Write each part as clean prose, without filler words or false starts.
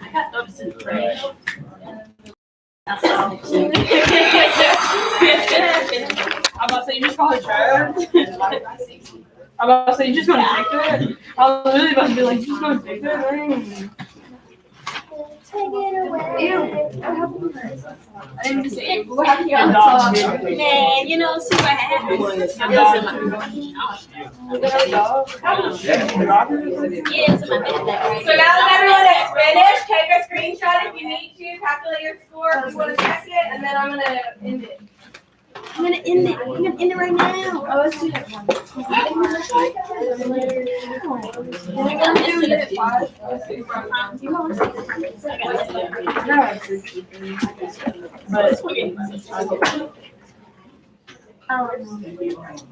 I got noticed in the trash. I'm about to say, you just call it trash. I'm about to say, you just gonna take it. I was literally about to be like, you just gonna take it. Take it away. Ew. I didn't even say you. What happened to your dog? Man, you know, see what happens. Your It's dog. in my Yeah, it's in my bed. So now that everyone is finished, take a screenshot if you need to, calculate your score if you want to check it, and then I'm going to end it. I'm gonna end it. I'm gonna end it right now. Oh, let's do that one.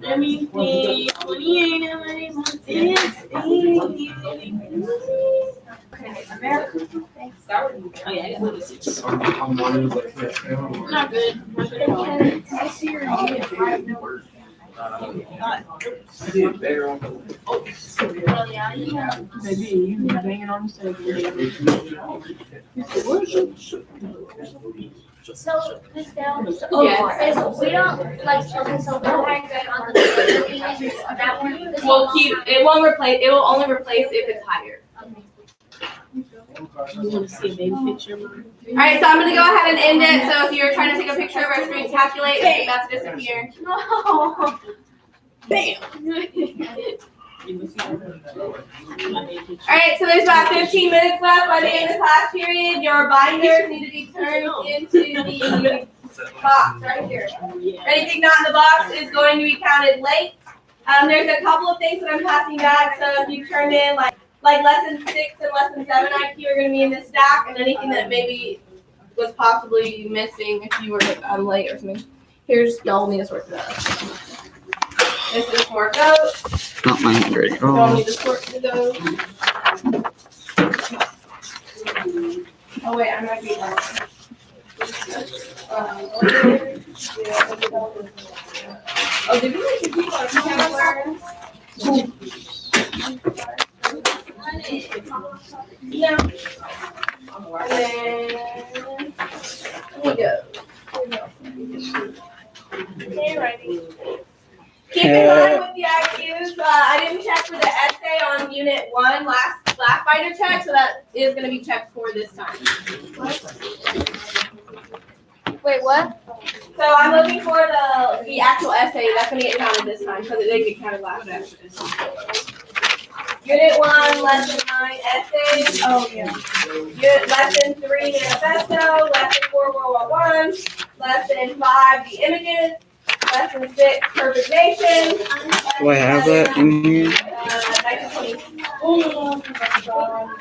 Let me see. 28 of my Oh yeah, I got 26. Not good. Baby, you be banging on the So, this down, we don't, like, okay, so we'll hang that on the, that one. We'll keep, it won't replace, it will only replace if it's higher. You want to see a baby picture of mine? Alright, so I'm going to go ahead and end it, so if you're trying to take a picture of our screen, calculate, it's about to disappear. Bam! Alright, so there's about 15 minutes left by the end of the class period. Your binders need to be turned into the box right here. Anything not in the box is going to be counted late. There's a couple of things that I'm passing back, so if you turned in like lesson 6 and lesson 7 IQ are going to be in the stack, and anything that maybe was possibly missing if you were late or something. Here's, y'all need to sort that out. This is more notes. Not my handwriting. Y'all Oh, need to sort through those. Oh wait, I might be wrong. Oh, did we make you keep our calendar? No. And then, here we go. Keep in mind with the IQs, I didn't check for the essay on unit 1 last binder check, so that is going to be checked for this time. Wait, what? So I'm looking for the actual essay that's going to get counted this time, because it didn't get counted last time. Unit 1, lesson 9 essays. Oh, yeah. Lesson 3 manifesto. Lesson 4 World War I. Lesson 5 the images. Lesson 6 perfect nation. do I have that in here? 1920.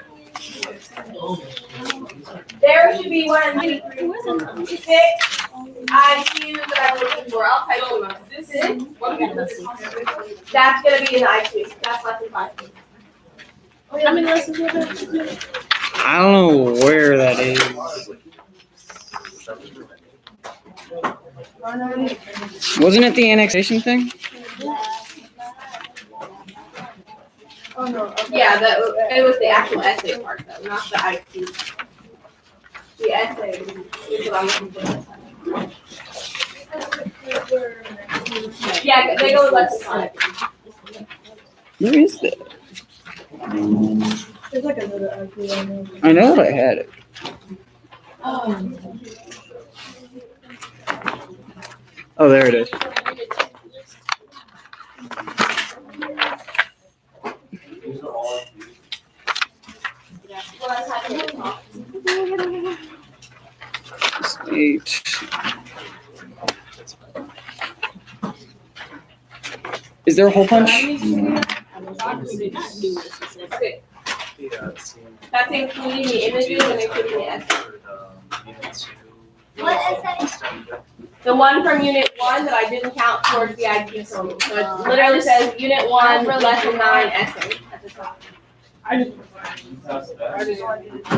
There should be 1, 2, 3, 4, 6 IQs that I'm looking for. I'll type them up. This is that's going to be an IQ. That's lesson 5. How many lessons are there? I don't know where that is. Wasn't it the annexation thing? Yeah, it was the actual essay part though, not the IQ. The essay is what I'm looking for. Yeah, they go with lesson 5. Where is that? There's like another IQ on there. I know I had it. Oh, there it is. Eight. Is there a hole punch? That's including the images and including the essay. What essay? The one from unit 1 that I didn't count towards the IQ total. So it literally says unit 1, lesson 9 essay at the top.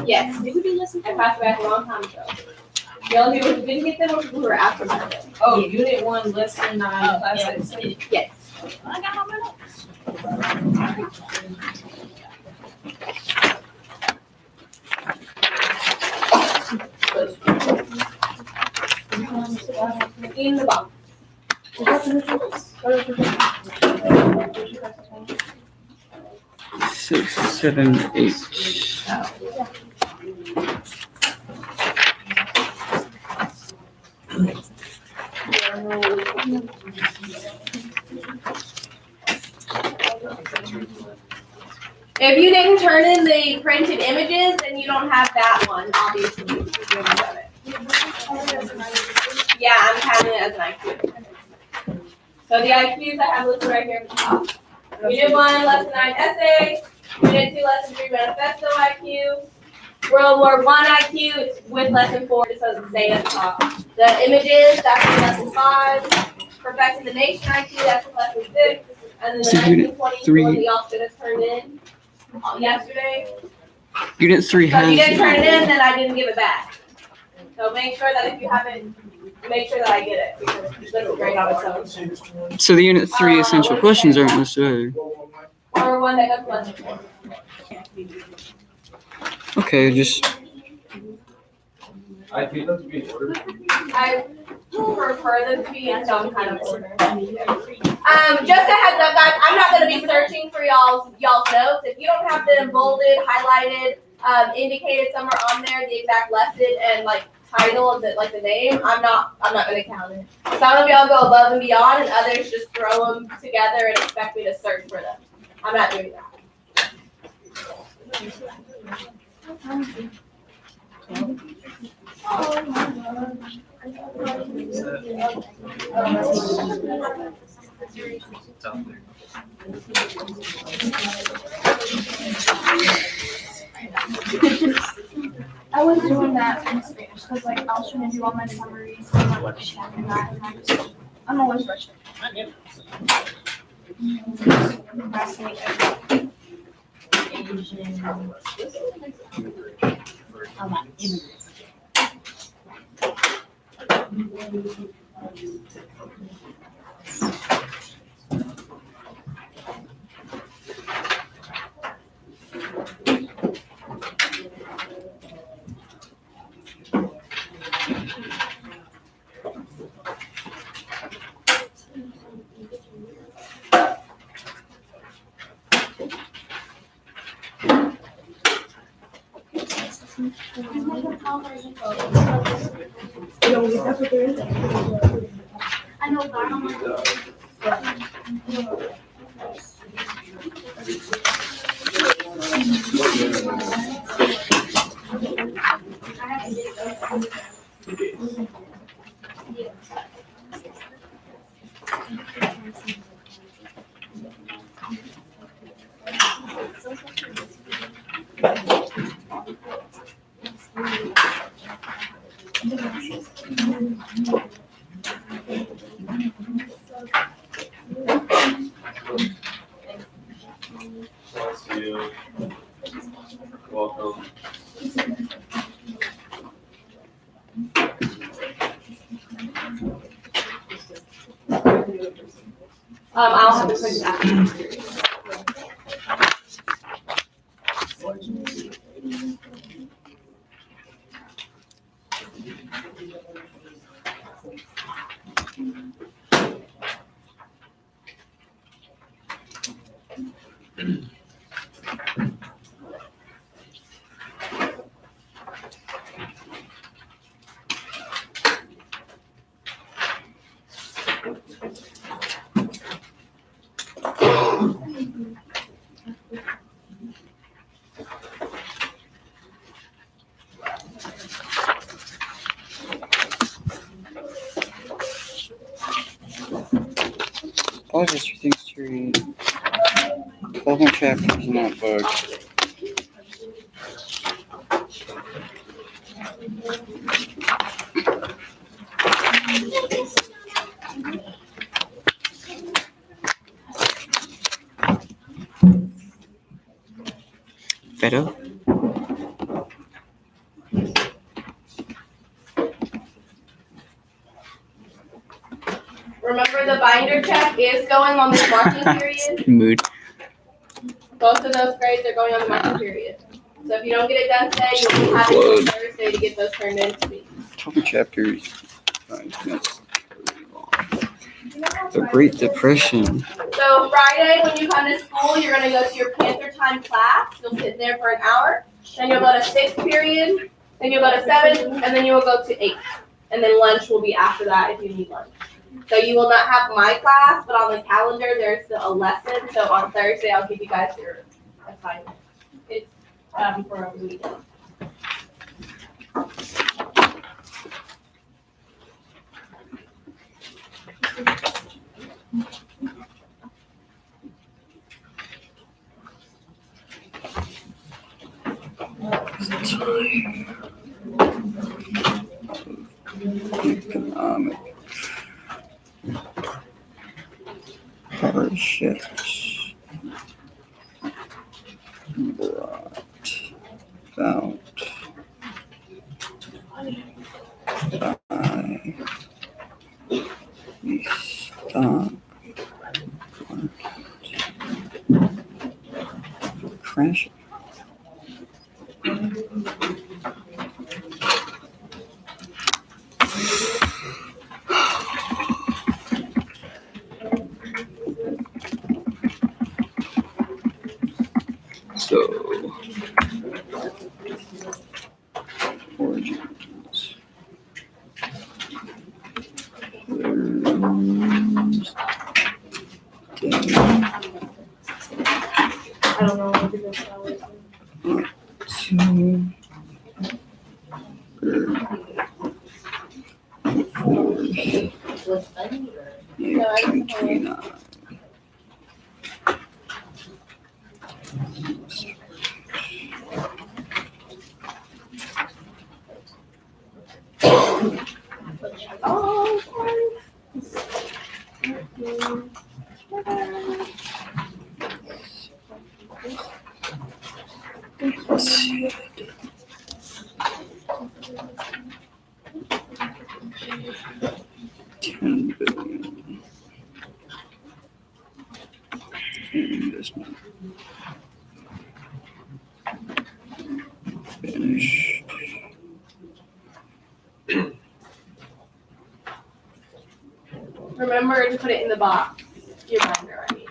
Yes. Did we do lesson I passed back a long time ago. The only people who didn't get them were people who were after that. Oh, unit 1, lesson 9, class yeah. 6. Yes. I got all my notes. In the box. 6, 7, 8. If you didn't turn in the printed images, then you don't have that one, obviously. Because you haven't done it. Yeah, I'm counting it as an IQ. So the IQs I have listed right here at the top. Unit 1, Lesson 9 essay. Unit 2, Lesson 3 manifesto IQ. World War I IQ, it's with Lesson 4, just doesn't say at the top. The images, that's in Lesson 5. Perfecting the Nation IQ, that's in Lesson 6. And then the So Unit 1920 3 one y'all should have turned in yesterday. Unit 3 So if you didn't has. turn it in, then I didn't give it back. So make sure that if you haven't, make sure that I get it, because it's a grade on its own. So the Unit 3 essential questions aren't listed either. Or one that goes to Lesson 4. Okay, just. I think those to be in order. I prefer them to be in some kind of order. Just a heads up, guys, I'm not gonna be searching for y'all's notes. If you don't have them bolded, highlighted, indicated somewhere on there, the exact lesson and like title of the, like the name, I'm not gonna count it. Some of y'all go above and beyond and others just throw them together and expect me to search for them. I'm not doing that. I was doing that in Spanish because like I was trying to do all my summaries and like checking that and I'm always rushing. I know, but I don't like. Bless you. Welcome. I'll have to print it out. College history things to read. 12 more chapters in that book. Better? Remember, the binder check is going on this marking period. Mood. Both of those grades are going on the marking period. So if you don't get it done today, you'll be having until Thursday to get those turned in to me. 12 more chapters. 5 minutes. The Great Depression. So Friday, when you come to school, you're gonna go to your Panther Time class. You'll sit there for an hour. Then you'll go to 6th period. Then you'll go to 7th, and then you will go to 8th. And then lunch will be after that if you need lunch. So you will not have my class, but on the calendar there's still a lesson. So on Thursday, I'll give you guys your assignment. It's for a weekend. Economic hardships brought about by the stock market crashing. So, origins. I don't know what to do. Oh, $10 billion investment finished. remember to put it in the box. Your binder, I mean.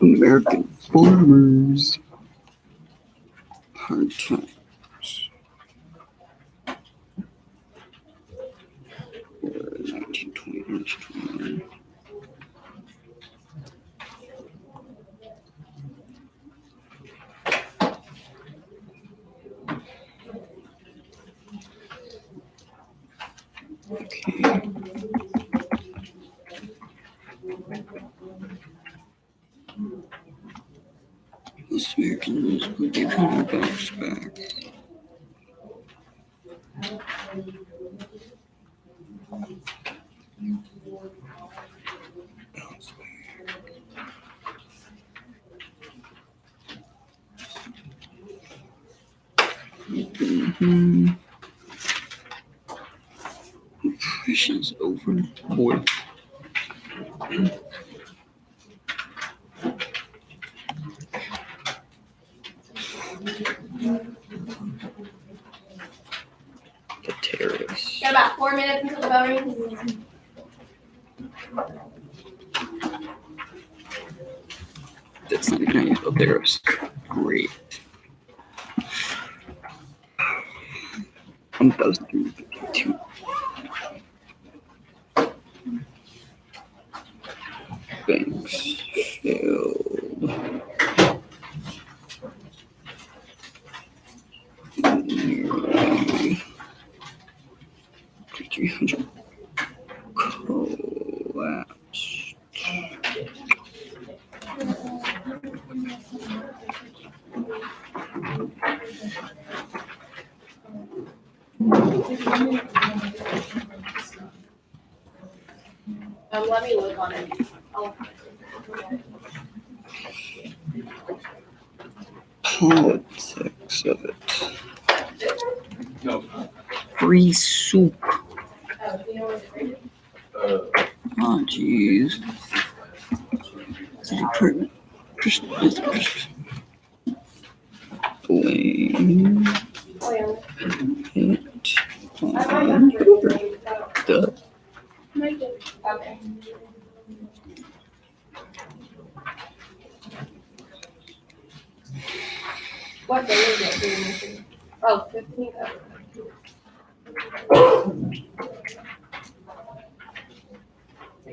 American farmers. Hard times. Or 1920s, 29. Okay. Bounce back. Mm-hmm. Impressions over boy. The terrorists. Got about 4 minutes until the bell rings. That's not even how you spell terrorist. Great. 1,352. Banks failed. Nearly 300 collapsed. Let me look on it. Politics of it. No. Free soup. Uh, Oh, jeez. That hurt. Just blame it on the Okay. What day is it? Oh, 15th.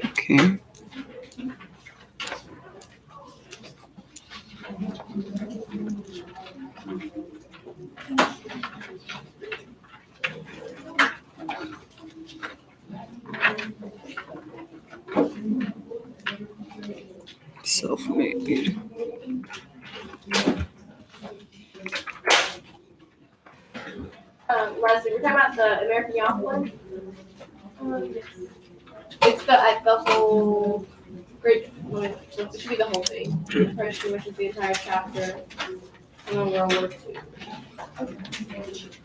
okay. Self-made. Leslie, we're talking about the American Yacht one? It's the whole great, it should be the whole thing. Pretty much is the entire chapter. And then World War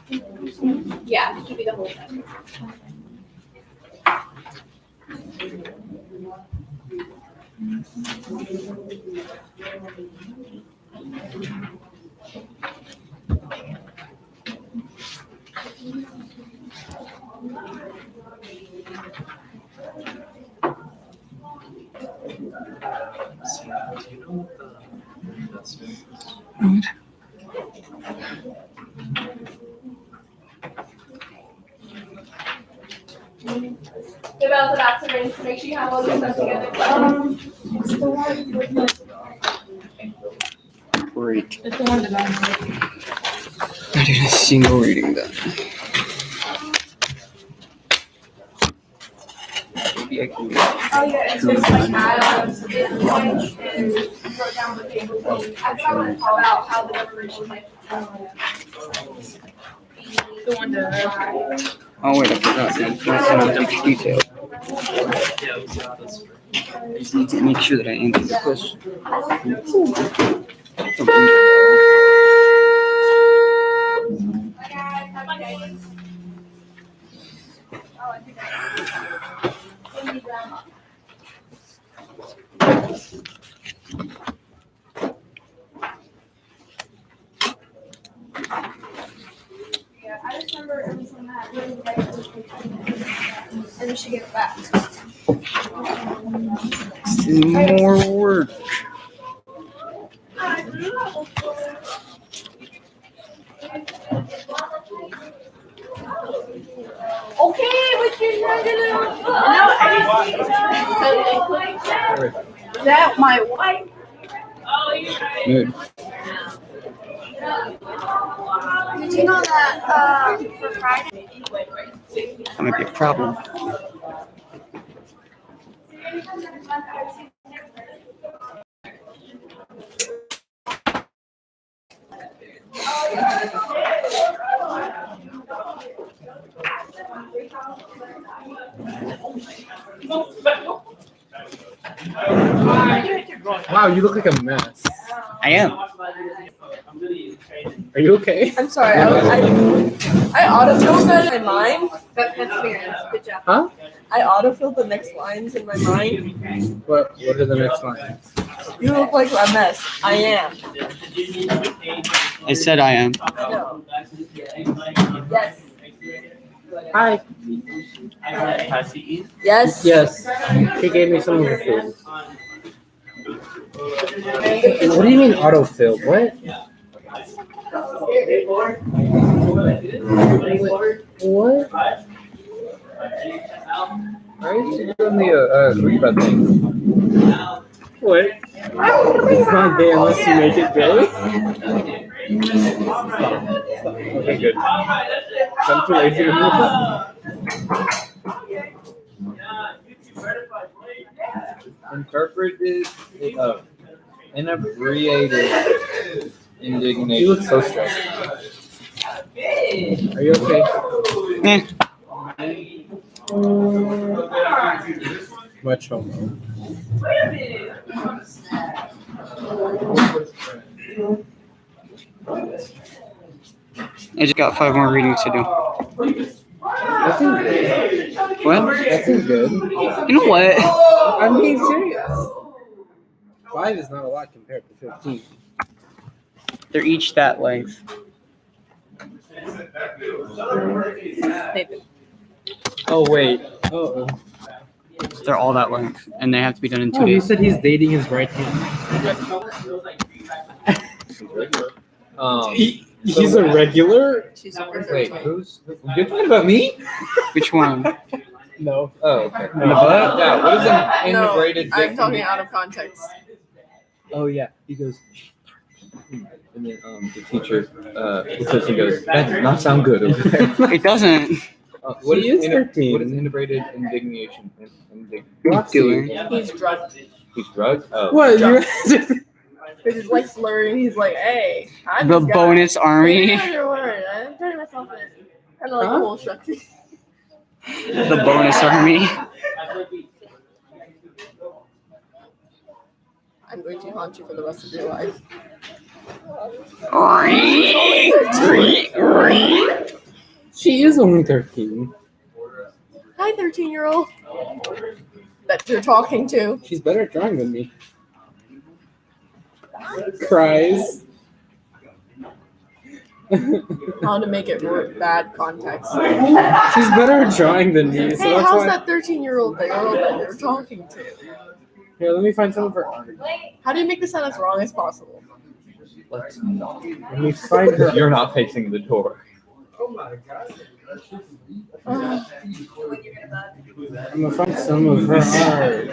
II. Yeah, it should be the whole chapter. What? The bell's about to ring, so make sure you have all your stuff together. It's the one with the. Great. It's the one that I'm. I did a single reading done. Maybe I can get Oh, yeah, it's just like Adams, it's points, and wrote down the table. I want to talk about how the government was like. The one that. Oh wait, I forgot. That's not a big detail. I just need to make sure that I answer the question. Yeah, I just remember it was on that really like and we should get it back. More work. Okay, what's your negative? Is that my wife? Good. Did you know that for Friday? That might be a problem. Wow, you look like a mess. I am. Are you okay? I'm sorry. I autofilled that in my mind. That's experience. Good job. Huh? I autofilled the next lines in my mind. What are the next lines? You look like a mess. I am. I said I am. I know. Yes. Hi. Yes. Yes. She gave me some of the food. What do you mean autofilled? What? What? Why are you doing the Reba thing? What? It's not gay unless you make it gay. Okay, good. I'm too lazy to Interpreted inebriated indignation. You look so stressed. Are you okay? Much homo. I just got 5 more readings to do. That seems good. What? That seems good. You know what? I'm being serious. 5 is not a lot compared to 15. They're each that length. Oh wait. Oh. They're all that length, and they have to be done in 2 Oh, he days. said he's dating his right hand. He's a regular. Wait, you're talking about me? Which one? No. Oh, okay. In the butt? Yeah, what is an integrated dick? I'm talking out of context. Oh yeah. He goes. And then the teacher, assistant goes, that does not sound good over there. It doesn't. What He is is 13. What is integrated indignation? What doing? He's drunk. He's drugged? Oh. What? You Because he's like slurring. He's like, hey, I'm The this guy. bonus army. Yeah, you're worried. I'm turning myself in. Kind of like Huh? the whole Shrek thing. The bonus army. I'm going to haunt you for the rest of your life. She is only 13. Hi, 13-year-old. That you're talking to. She's better at drawing than me. Cries. How to make it work. Bad context. She's better at drawing than me, so Hey, that's how's why. that 13-year-old girl that you're talking to? Here, let me find some of her art. How do you make this sound as wrong as possible? Let me find her. You're not facing the door. Uh, I'm gonna find some of her art.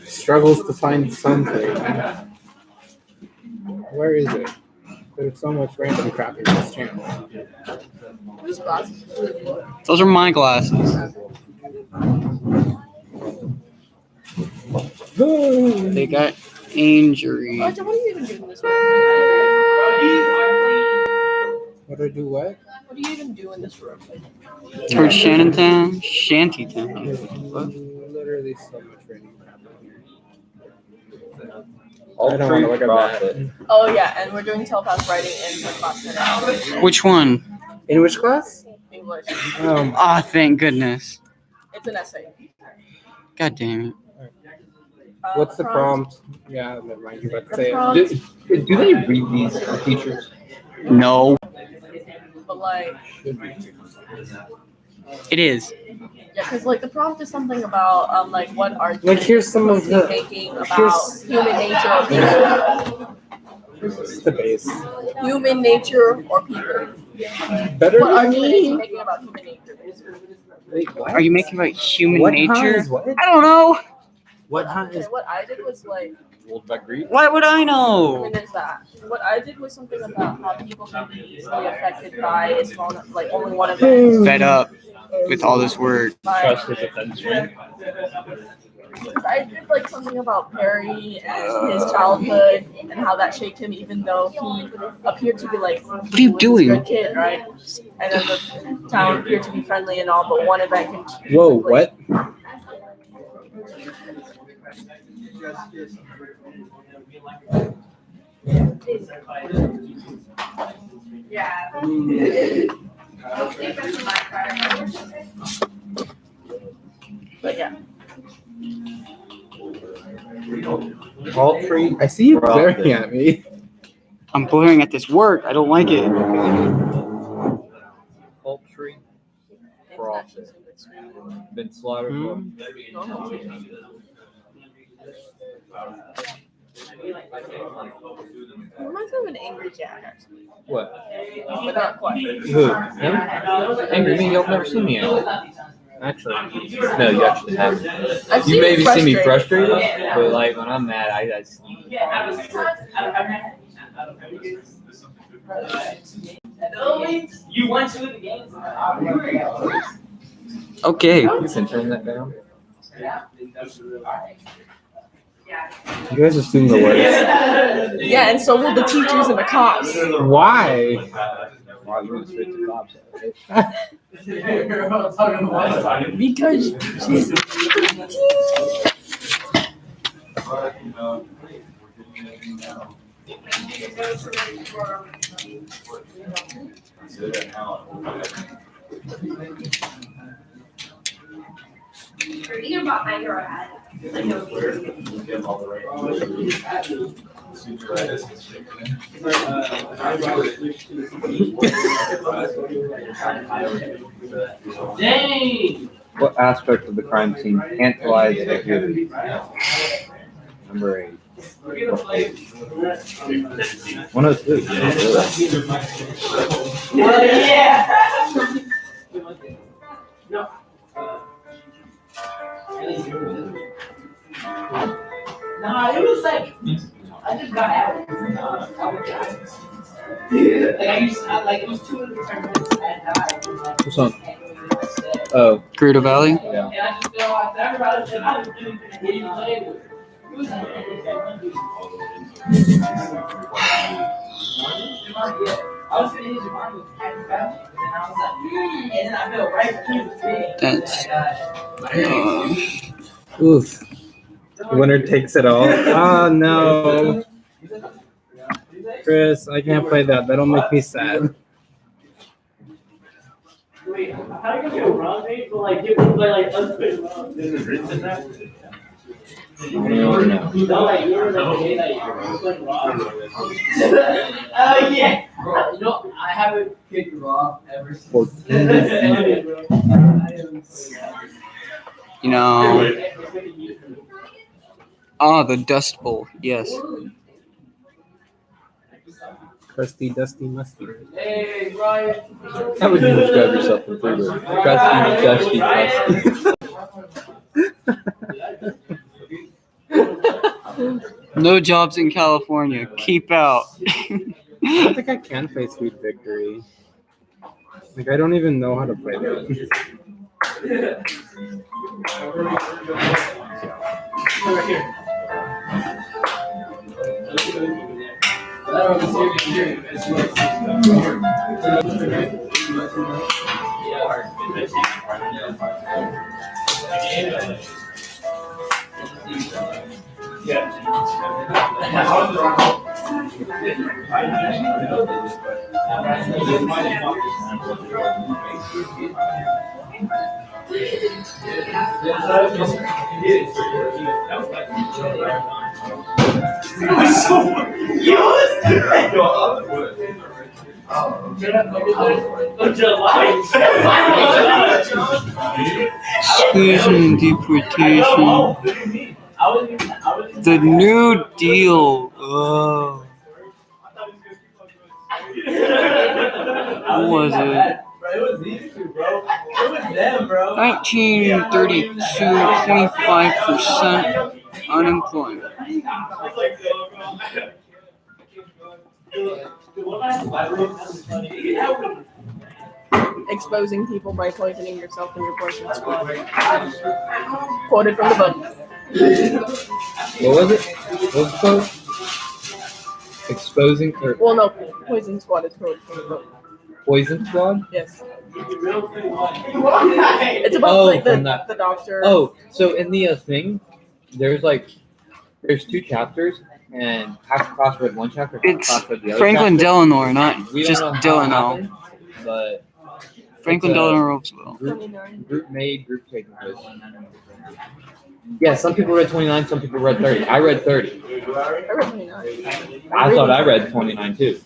Struggles to find something. Where is it? There's so much random crap in this channel. who's glasses? Those are my glasses. They got injury. Roger, what are you even doing in this room? What do I do? What? What do you even do in this room? Towards Shannontown? Shantytown. There's What? literally so much random crap in here. All I don't three wanna look at profit. that. Oh yeah, and we're doing telepath writing in the class today. Which one? In which class? English. Ah, thank goodness. It's an essay. God damn it. What's the prompt? Yeah, never mind. You about to The say it. prompt, Do they read these teachers? No, but like, it is. yeah, because like the prompt is something about like what argument Like, here's some of the. making about here's- human nature or people. It's the base. Human nature or people. Better What than argument is he me. making about human nature? Wait, what? Are you making about human What hunt nature? is what? I don't know. What hunt Okay, is? what I did was like, Ruled by greed? Why would I I know? mean, there's that. What I did was something about how people can be easily affected by a small, like only one event. Fed up with all this work. By, Trust his attention. I did like something about Perry and his childhood and how that shaped him, even though he appeared to be like What are you a doing? good kid, right? And then the town appeared to be friendly and all, but one event can. Whoa, what? Yeah. But yeah. Paltry. I see you glaring at me. I'm glaring at this work. I don't like it. Poultry. Crawfish. Been slaughtered. Hmm? Reminds me of an angry Jack, actually. What? But not quite. Who? Him? Angry me? You've never seen me angry. Actually. No, you actually haven't. I've You seen maybe see me frustrated. frustrated, but like when I'm mad, I You won 2 of the games. Okay. You can turn that down. You guys assume the worst. Yeah, and so will the teachers and the cops. Why? Why you switch to cops? Right? Because she's Either bought mine or I had. Dang! What aspect of the crime scene tantalized you? Number 8. 102. Nah, it was like I just got out. Like it was 2 of the tournaments and I What's on? Oh, Greater Valley? yeah. and I just feel like everybody said I was really gonna get you later. It was like, I was gonna hit your mind with Happy Valley, and then I was like, and then I felt right between the thing. That's Oof. The winner takes it all. Oh no. Chris, I can't play that. That'll make me sad. Wait, how do you go wrong, mate? But like, you can play like unspent wrong. There's a rinse in that. No, like you were the day that you went wrong. Yeah. You know, I haven't kicked raw ever since. You know. Ah, the Dust Bowl. Yes. Crusty, dusty, musty. Hey, Brian. How would you describe yourself in 3 words? Crusty, dusty, No jobs in California. Keep out. I don't think I can play Sweet Victory. Like, I don't even know how to play that. Exclusion, deportation. The New Deal. Oh. What was it? 1932, 25% unemployment. exposing people by poisoning yourself in your portion squad. Quoted from the book. What was it? What was the quote? Exposing or Well, no, Poison Squad is called. Poison Squad? Yes. It's about Oh, like from that- the doctor. Oh, so in the thing, there's 2 chapters, and half the class read one chapter, half the It's class read the other Franklin chapter. Delano, not We just don't know how it Delano. happened, but Franklin It's, Delano Roosevelt. group made, group taken place. Yeah, some people read 29, some people read 30. I read 30. I read 29. I thought I read 29 too.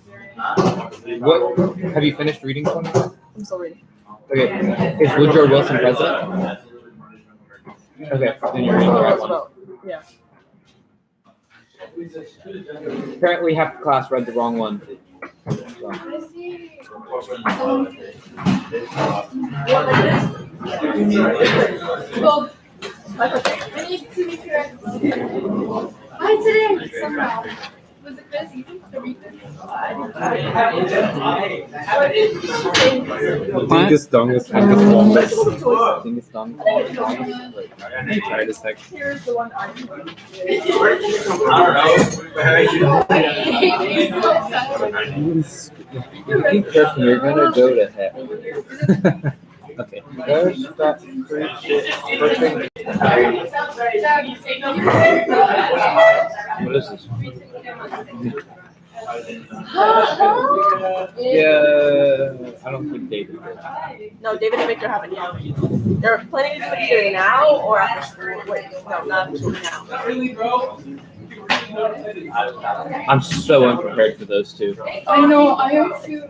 What? Have you finished reading 29? I'm still reading. Okay. Is Woodrow Wilson president? Okay, then you're reading the right one. Yeah. Apparently half the class read the wrong one. So. Hi today. Somehow. Was it busy? Dingus Dongus Fungus Wongus. Dingus Dong. Try this heck. Here's the one I You keep pressing, you're gonna go to heck. Okay. There's that first thing. What is this? Yeah, I don't think David did. No, David and Victor haven't yet. They're planning to do it either now or after school. Wait, no, not actually now. I'm so unprepared for those two. I know. I am too.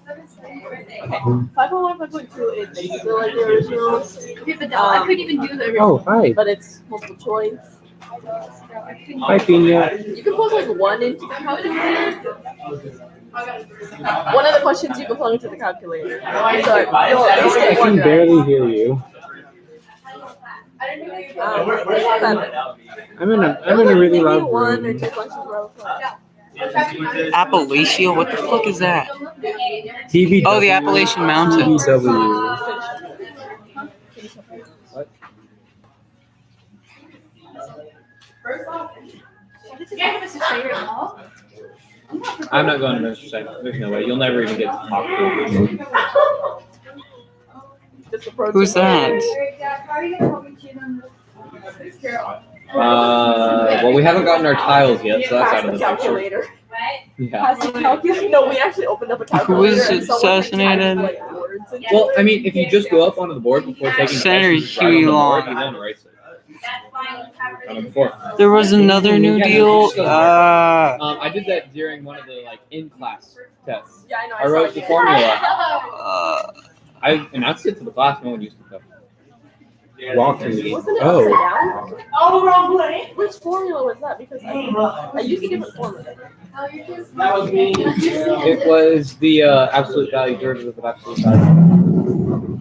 5.1, 5.2 is basically like the originals, Okay, but I couldn't even do the. Oh, hi. but it's multiple choice. Hi, Pina. You can plug like one into the calculator. One of the questions you can plug into the calculator. So I can barely hear you. I'm in a really loud one or room. two questions real quick. Appalachia? What the fuck is that? TV. Oh, the Appalachian Mountains. TW. I'm not going to Mr. Samuel. There's no way. You'll never even get to talk to him. Just approach Who's it. that? Well, we haven't gotten our tiles yet, so that's Pass out of the the picture. calculator. Yeah. Pass the calculator. No, we actually opened up a calculator. was and someone assassinated? typed, like, words into Well, it. I mean, if you just go up onto the board before taking Senator questions, right on Huey the board, Long. you won't erase it. Before. There was another new deal. I did that during one of the in-class tests. Yeah, I know. I wrote the formula. Uh, I announced it to the class. No one used it though. Walk to me. Wasn't it Oh. upside down? Oh, wrong way. Which formula was that? Because I used a different formula. That was me. It was the absolute value derivative of absolute value.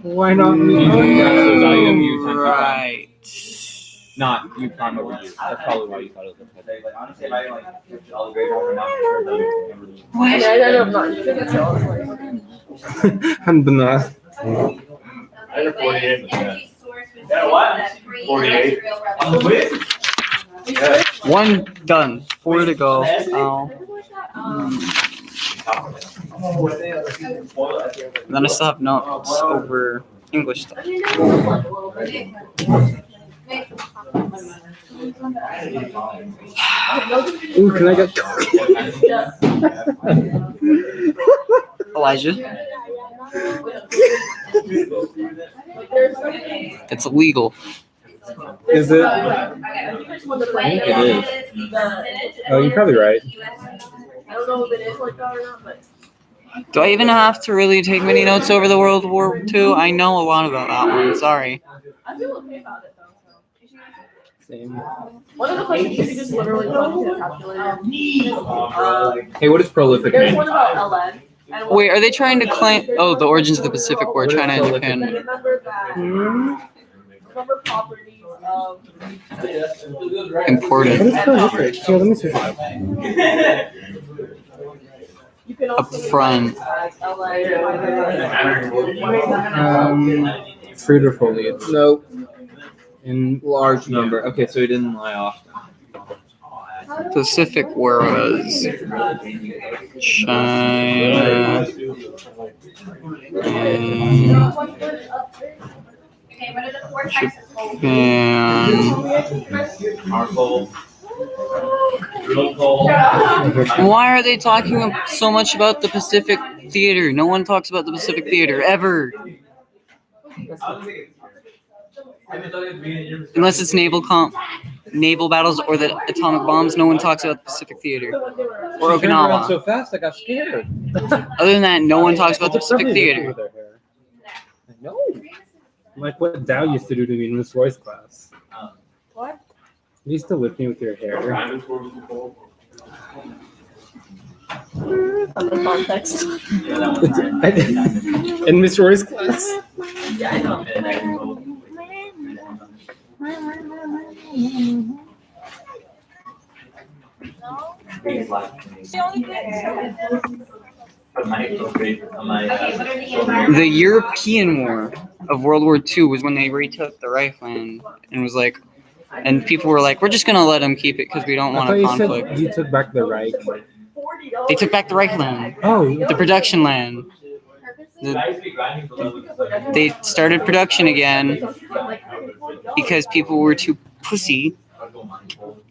Why not me? Absolute value of u times u prime. right. Not u prime over u. That's probably why you thought it was a type. I mean, I ended up not using it, so I was like, I'm the math. I got 48%. Yeah, what? 48. One done. 4 to go. Oh. And then I still have notes over English stuff. I mean, it was like a little bit. Ooh, can I get? Yeah. Elijah, There's it's illegal. Is it? I think it is. Oh, you're probably right. I don't know if it is like that or not, but Do I even have to really take many notes over the World War II? I know a lot about that one. Sorry. I feel okay about it though. Same. One of the questions you could just literally plug into the calculator. Hey, what does prolific There's mean? one about LN. and one- Wait, are they trying to claim? Oh, the origins of the Pacific War, China and And Japan. remember that. Remember properties of. What Important. is prolific? Here, let me see. You can Up also front. Fruit or foliage? No. In Large number. Okay, so he didn't lie often. Pacific War was China. Okay, what are the 4 types of coal? Japan. Charcoal. Real coal. Why are they talking so much about the Pacific Theater? No one talks about the Pacific Theater ever. Unless it's naval battles or the atomic bombs, no one talks about the Pacific Theater or She turned around Okinawa. so fast, I got scared. Other than that, no one talks about the Pacific Theater. No. Like what Dow used to do to me in Miss Roy's class. What? You used to whip me with your hair. Other context. In Miss Roy's class. Yeah, I know. The European War of World War II was when they retook the Reichland and was like, and people were like, we're just gonna let them keep it because we don't I want thought a you conflict. said you took back the Reich. They took back the Reichland, Oh, the production land. They started production again because people were too pussy to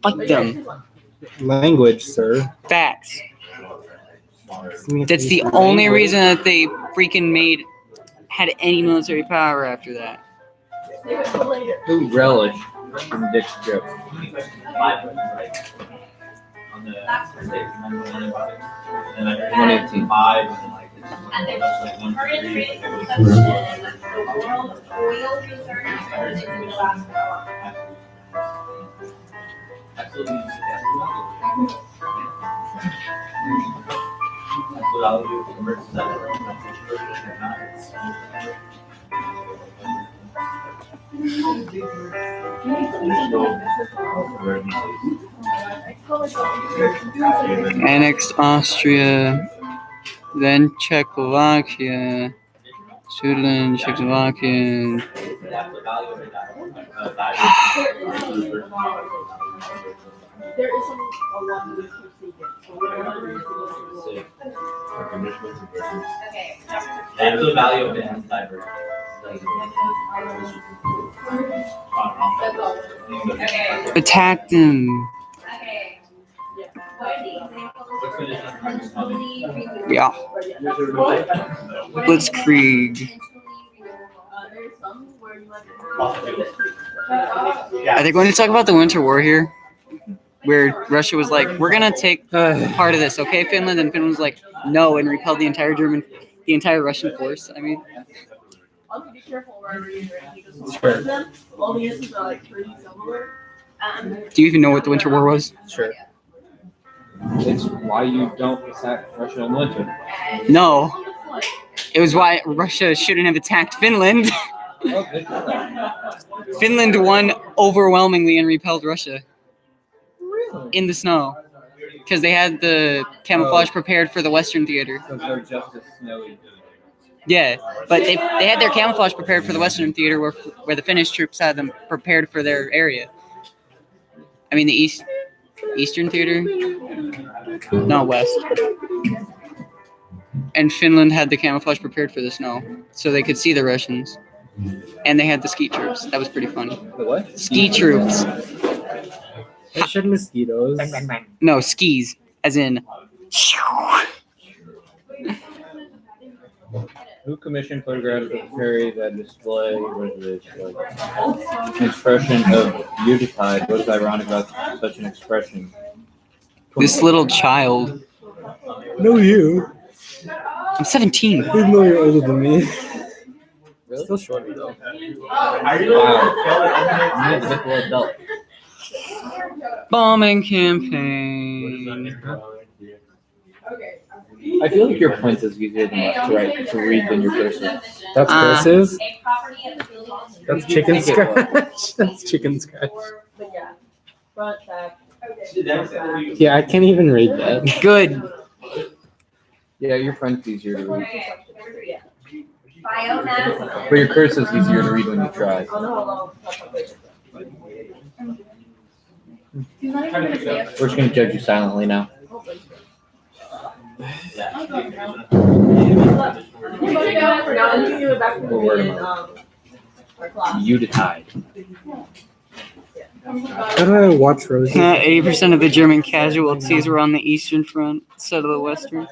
fight them. language, sir. Facts. That's the only reason that they freaking had any military power after that. Who relish in Dick's joke? 118. And there's current rate of consumption of the world oil reserves is in the last Annexed Austria, then Czechoslovakia, Switzerland, Czechoslovakia. There is some along with Okay. That's the value of it as diverse. Okay. Attacked them. Okay. What are the examples of potentially renewable? Yeah. Blitzkrieg. there's some where you like Are they going to talk about the Winter War here? Where Russia was like, we're gonna take part of this, okay, Finland? And Finland was like, no, and repelled the entire Russian force. I mean, also be careful wherever you're in because Sure. of them, all the answers are like pretty similar. do you even know what the Winter War was? Sure. It's why you don't attack Russia in winter. No. It was why Russia shouldn't have attacked Finland. Finland won overwhelmingly and repelled Russia in the snow because they had the camouflage prepared for the Western Theater. Because they're just as snowy. Yeah, but they had their camouflage prepared for the Western Theater where the Finnish troops had them prepared for their area. I mean, the Eastern Theater? No, West. And Finland had the camouflage prepared for the snow, so they could see the Russians. And they had the ski troops. That was pretty funny. The what? Ski troops. They shed mosquitoes. No, skis, as in. Who commissioned photographs of the ferry that display what is it? An expression of Yuletide. What is ironic about such an expression? This little child. No, you. I'm 17. Even though you're older than me. Really? Still shorter though. Wow. Mythical adult. Bombing campaign. I feel like your print is easier than to read than your cursive. That's cursive. A property of the building. That's chicken scratch. That's chicken scratch. But yeah, front, back. Yeah, I can't even read that. Good. Yeah, your print's easier to read. Okay. Biomass. But your cursive's easier to read when you try. Oh no, hold on. He's not even gonna say it. We're just gonna judge you silently now. What word am I? Unitide. How do I watch Rosie? 80% of the German casualties were on the eastern front instead of the western.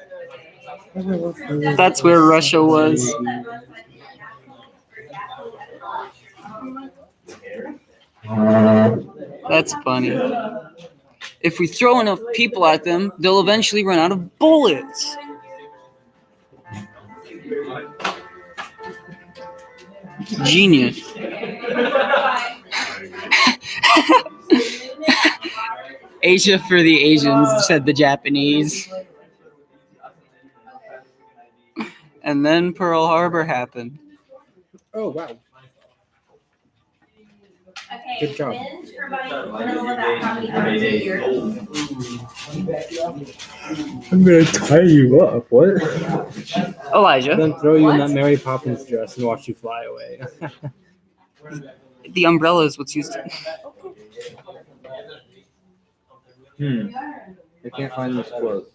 That's where Russia was. That's funny. If we throw enough people at them, they'll eventually run out of bullets. Genius. Asia for the Asians, said the Japanese. And then Pearl Harbor happened. Oh wow. Okay, Good job. Lynn's providing little about how many hours a year. I'm gonna tie you up. What? Elijah, Then throw you in that Mary Poppins dress and watch you fly away. the umbrella is what's used to. I can't find this quote.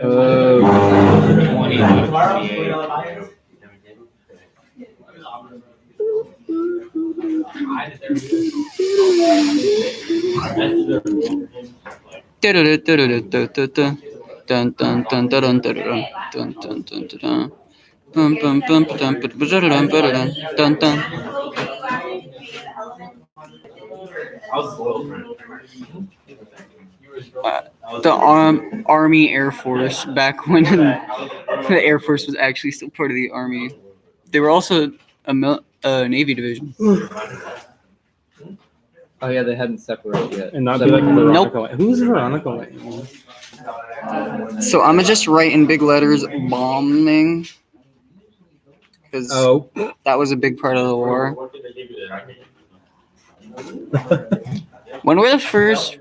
Oh. The Army Air Force, back when the Air Force was actually still part of the Army. They were also a Navy division. Oh yeah, they hadn't separated yet. And not be like Veronica. Nope. Lane. Who's Veronica Lane? So I'm gonna just write in big letters bombing, because Oh. that was a big part of the war. When were the first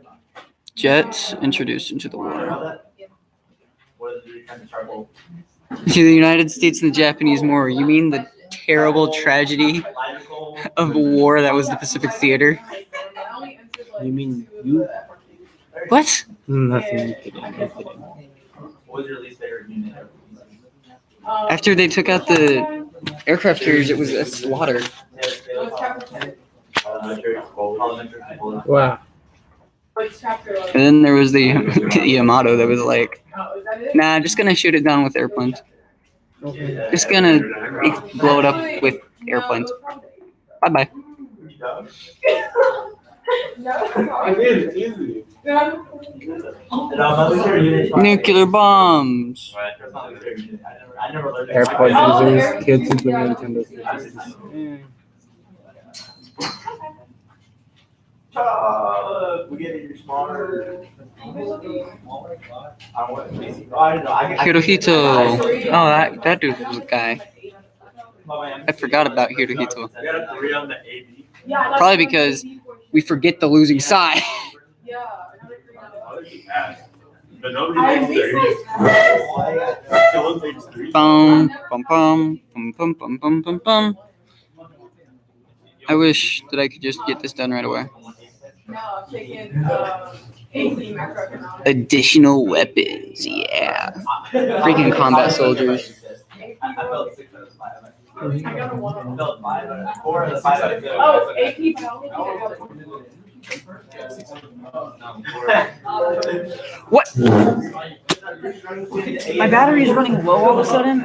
jets introduced into the war? To the United States and the Japanese War. You mean the terrible tragedy of war that was the Pacific Theater? You mean you? What? Nothing. I'm kidding. I'm kidding. After they took out the aircraft carriers, it was a slaughter. Wow. And then there was the Yamato that was like, nah, just gonna shoot it down with airplanes. Just gonna blow it up with airplanes. Bye-bye. Nuclear bombs. AirPods users, kids who play Nintendo Switches. Hirohito. Oh, that dude was a guy. I forgot about Hirohito. Probably because we forget the losing side. Bum, bum, bum, bum, bum, bum, bum, bum, bum. I wish that I could just get this done right away. Additional weapons, yeah. Freaking combat soldiers. What? My battery is running low all of a sudden?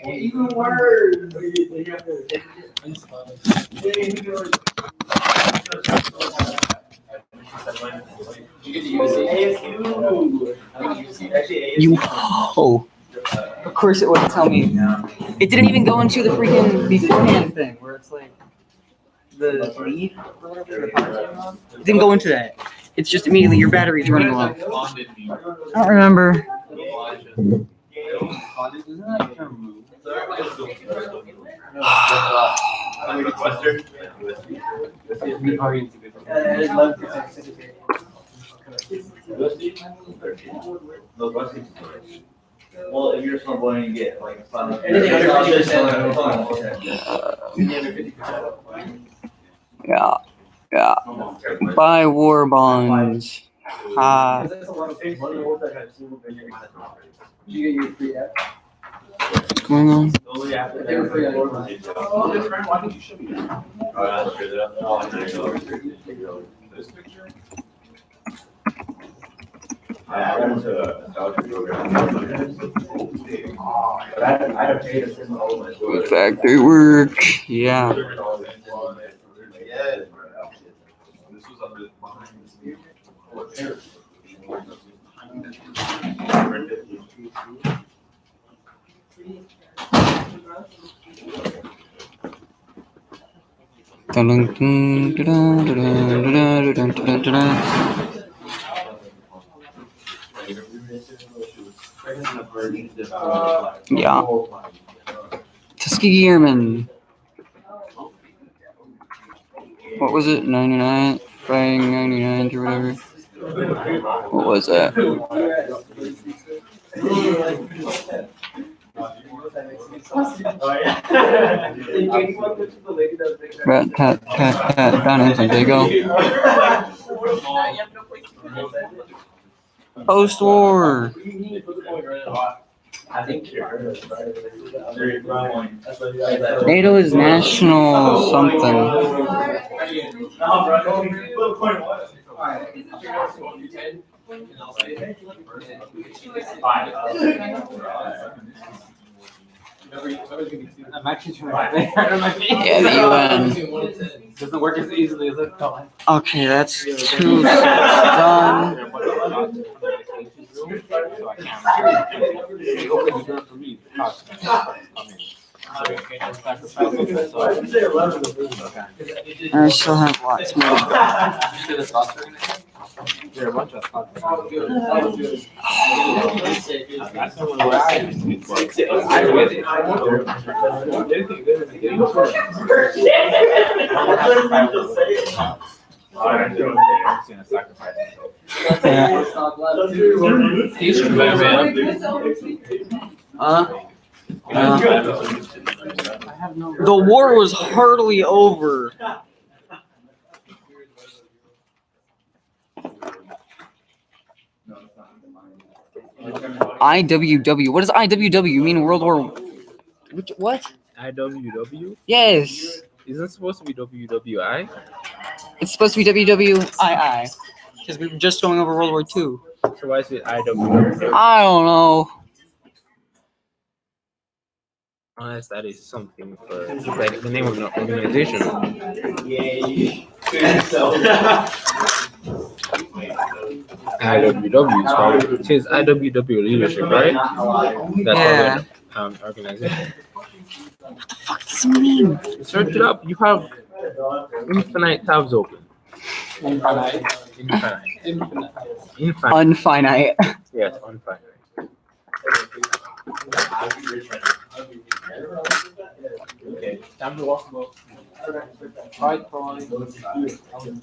Even worse. You ho! Of course it wouldn't tell me. It didn't even go into the freaking beforehand thing where it's like the lead or whatever the power setting on. It didn't go into that. It's just immediately your battery's running low. I don't remember. Well, if you're a small boy and you get like fun. Anything under 50%. Yeah. Yeah. Buy war bonds. Ha. You get your free app. What's going on? They're free on your mind. I went to a scholarship program. But I had paid a certain amount. Factory work. Yeah. This was under Yeah. Tuskegee Airmen. What was it? 99? Fighting 99 or whatever. What was that? Rat tat tat tat down in San Diego. Post-war. NATO is national something. I'm actually trying to Yeah, the UN. Doesn't work as easily as I thought. Okay, that's 2 sets done. They opened the door for me. The cops come in. I still have lots more. There are a bunch of spots. The war was hardly over. IWW. What does IWW mean? World War. What? IWW? Yes. Isn't it supposed to be WWI? It's supposed to be WWII. Because we were just going over World War II. So why is it IWW? I don't know. Unless that is something for like the name of an organization. IWW is probably it says IWW leadership, right? That's Yeah. our organization. What the fuck does it mean? Search it up. You have infinite tabs open. Infinite. Unfinite. Yes, infinite. Okay, time to walk about. Right, fine.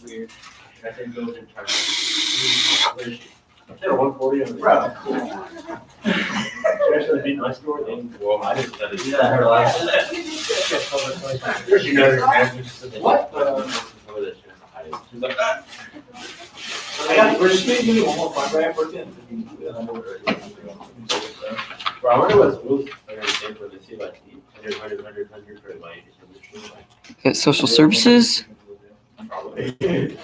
Weird. I said go and try. 140 on the road. Especially being my store, then, well, I didn't study. Yeah, I heard a lot. What? I got, we're just gonna give you one more fun, right? We're in. Bro, I wonder what schools are gonna say for the C like 100 for like. Get social services. Probably.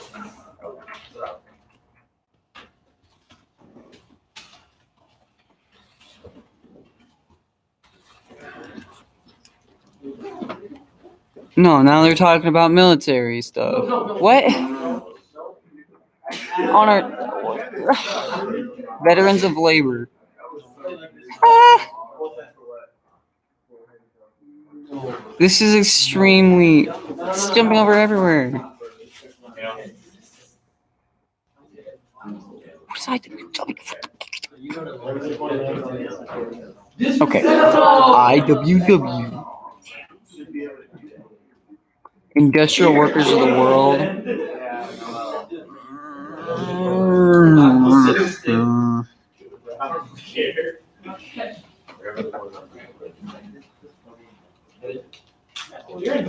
No, now they're talking about military stuff. What? On our veterans of labor. This is extremely. It's jumping over everywhere. What's IWW? Okay. IWW. Industrial Workers of the World.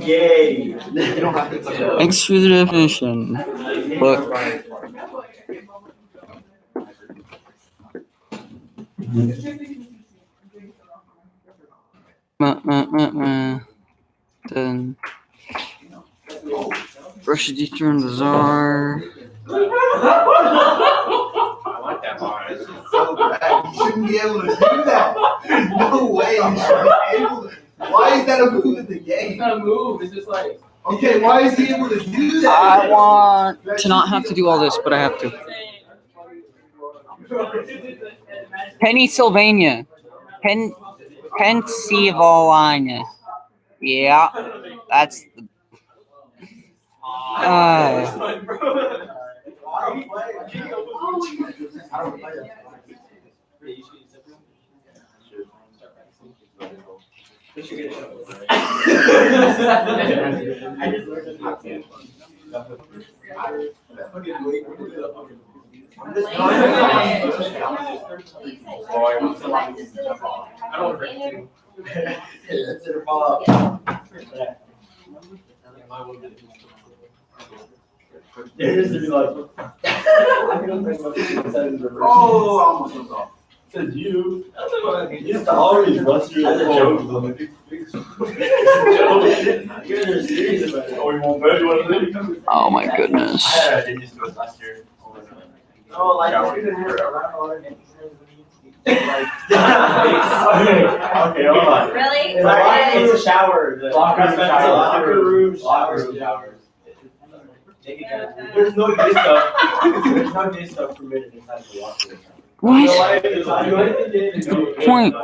Yay. Thanks for the definition. But then Russia dethroned the Tsar. I like that bar. It's just so bad. You shouldn't be able to do that. There's no way you should be able to. Why is that a move in the game? It's not a move, it's just like. Okay, why is he able to do that? I want to not have to do all this, but I have to. Pennsylvania. Pennsylvania. Yeah, that's the. Says you. Used to always bust you as a joke. You're serious about it. Oh, you won't bet you want to do? Oh my goodness. I did used to do it last year. Oh, like. Okay, hold on. Really? It's a shower. Locker room showers. There's no gay stuff. There's no gay stuff permitted inside the locker room. What? Point.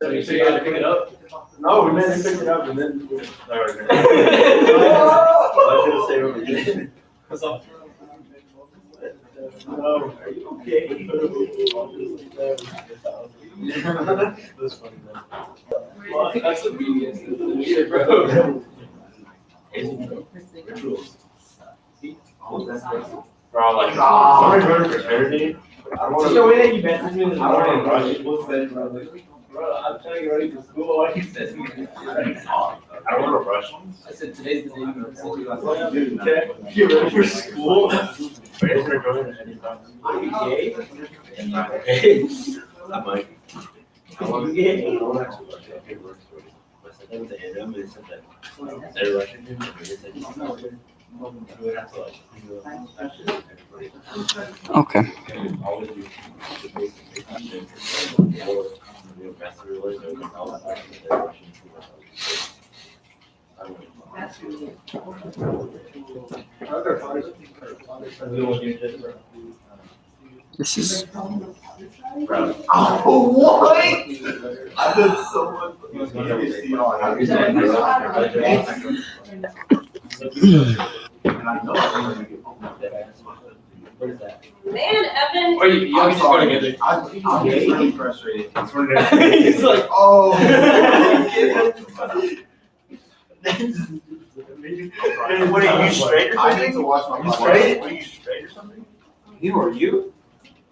So you had to pick it up? No, we meant to pick it up and then. I was gonna say over here. No, are you okay? That's funny, man. Well, that's obedience. Shit, bro. Rituals. Bro, like, Somebody better prepare me. I don't want The way that you message me in the I don't morning, wanna rush. bro, I'm trying to get ready for school. Why you sending me this? I don't want to rush. I said today's the day you're gonna send you. Dude, get ready for school. Wait, we're going to any time. Are you gay? I'm not I'm like, I want to get I don't actually rush it. It works for me. But I said to him, they said that they're rushing him. And they said, no, we would have to like, everybody. Okay. Always do the basic things. Or the master relations and all that. They're rushing to I don't This is. Oh, what? I did so much. What is that? Man, Evan. Or you can just go together. I'm getting frustrated. He's like, Oh. what are you straight or I need to watch my You straight? Are you straight or something? You or you?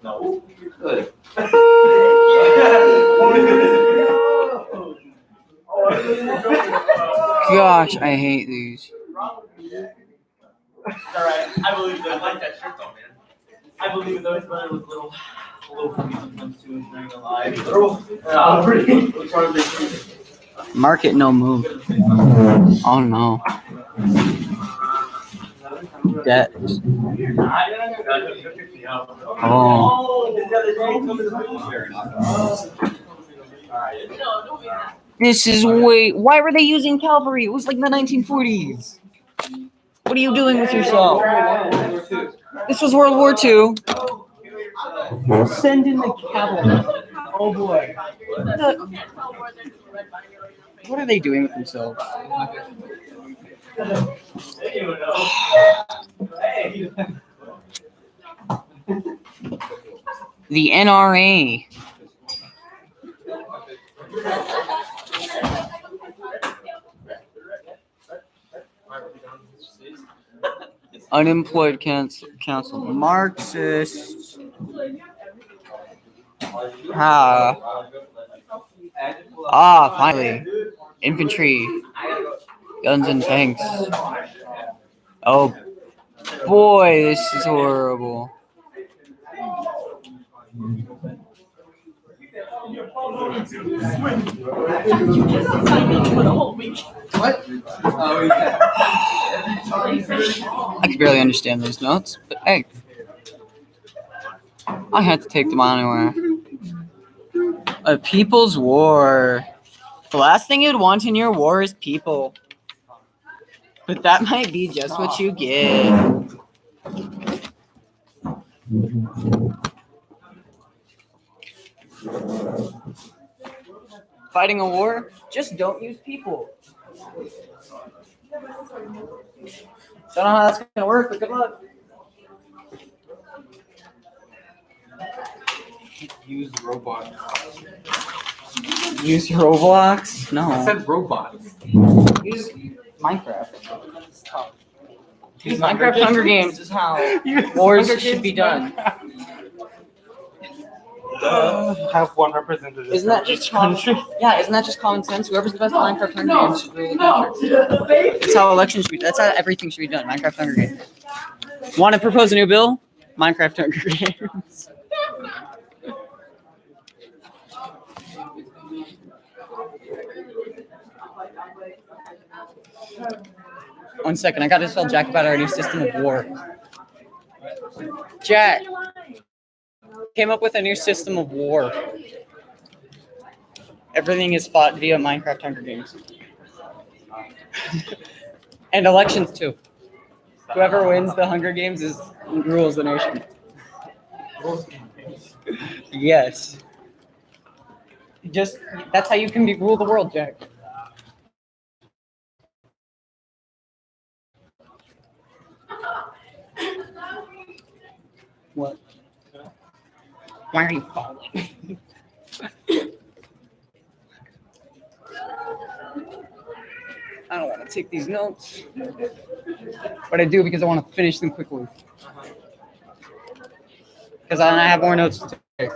No, you're good. Gosh, I hate these. Alright, I believe that. I like that shirt though, man. I believe those brother was a little for me sometimes too, not gonna lie. Market no move. Oh no. Debt. Oh. This is way. Why were they using cavalry? It was like the 1940s. What are you doing with yourself? This was World War II. Send in the cavalry. Oh boy. What are they doing with themselves? The NRA. Unemployed council. Marxists. Finally. Infantry. Guns and tanks. Oh, boy, this is horrible. I can barely understand those notes, but hey, I had to take them on anywhere. A people's war. The last thing you'd want in your war is people. But that might be just what you get. Fighting a war, just don't use people. Don't know how that's gonna work, but good luck. Use robots. Use Roblox? No. I said robots. Use Minecraft. Use Minecraft Hunger Games is how wars should be done. Have one representative. Isn't that just country? Yeah, isn't that just common sense? Whoever's the best Minecraft Hunger Games should rule the country. That's how elections should be. That's how everything should be done. Minecraft Hunger Games. Want to propose a new bill? Minecraft Hunger Games. 1 second, I gotta tell Jack about our new system of war. Jack came up with a new system of war. Everything is fought via Minecraft Hunger Games. And elections too. Whoever wins the Hunger Games rules the nation. Yes. That's how you can rule the world, Jack. What? Why are you falling? I don't want to take these notes, but I do because I want to finish them quickly. Because I have more notes to take.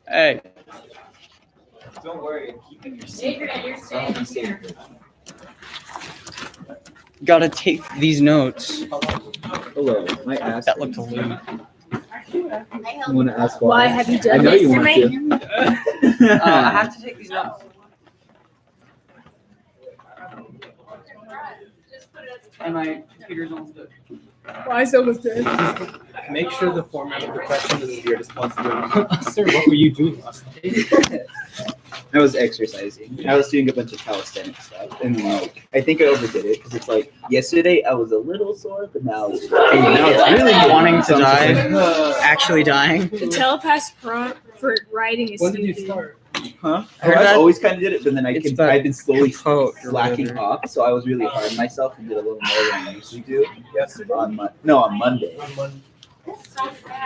Hey. Don't worry, keeping your Adrian, Gotta take these notes. Hello, I asked. That looked lewd. I want to ask why. Why have you done I know this you to want me? to. I have to take these notes. And my computer's almost dead. Why is it almost dead? Make sure the format of the question is as weird as possible. Sir, what were you doing last night? I was exercising. I was doing a bunch of calisthenics stuff, and like I think I overdid it because it's like yesterday I was a little sore, but now it's Really wanting to die, actually dying. The telepath prompt for writing is When did you stupid. start? Huh? I heard I that. always kind of did it, but then It's about I've been slowly Capote or slacking whatever. off, so I was really hard on myself and did a little more than I usually do Yesterday? on Monday. On Monday.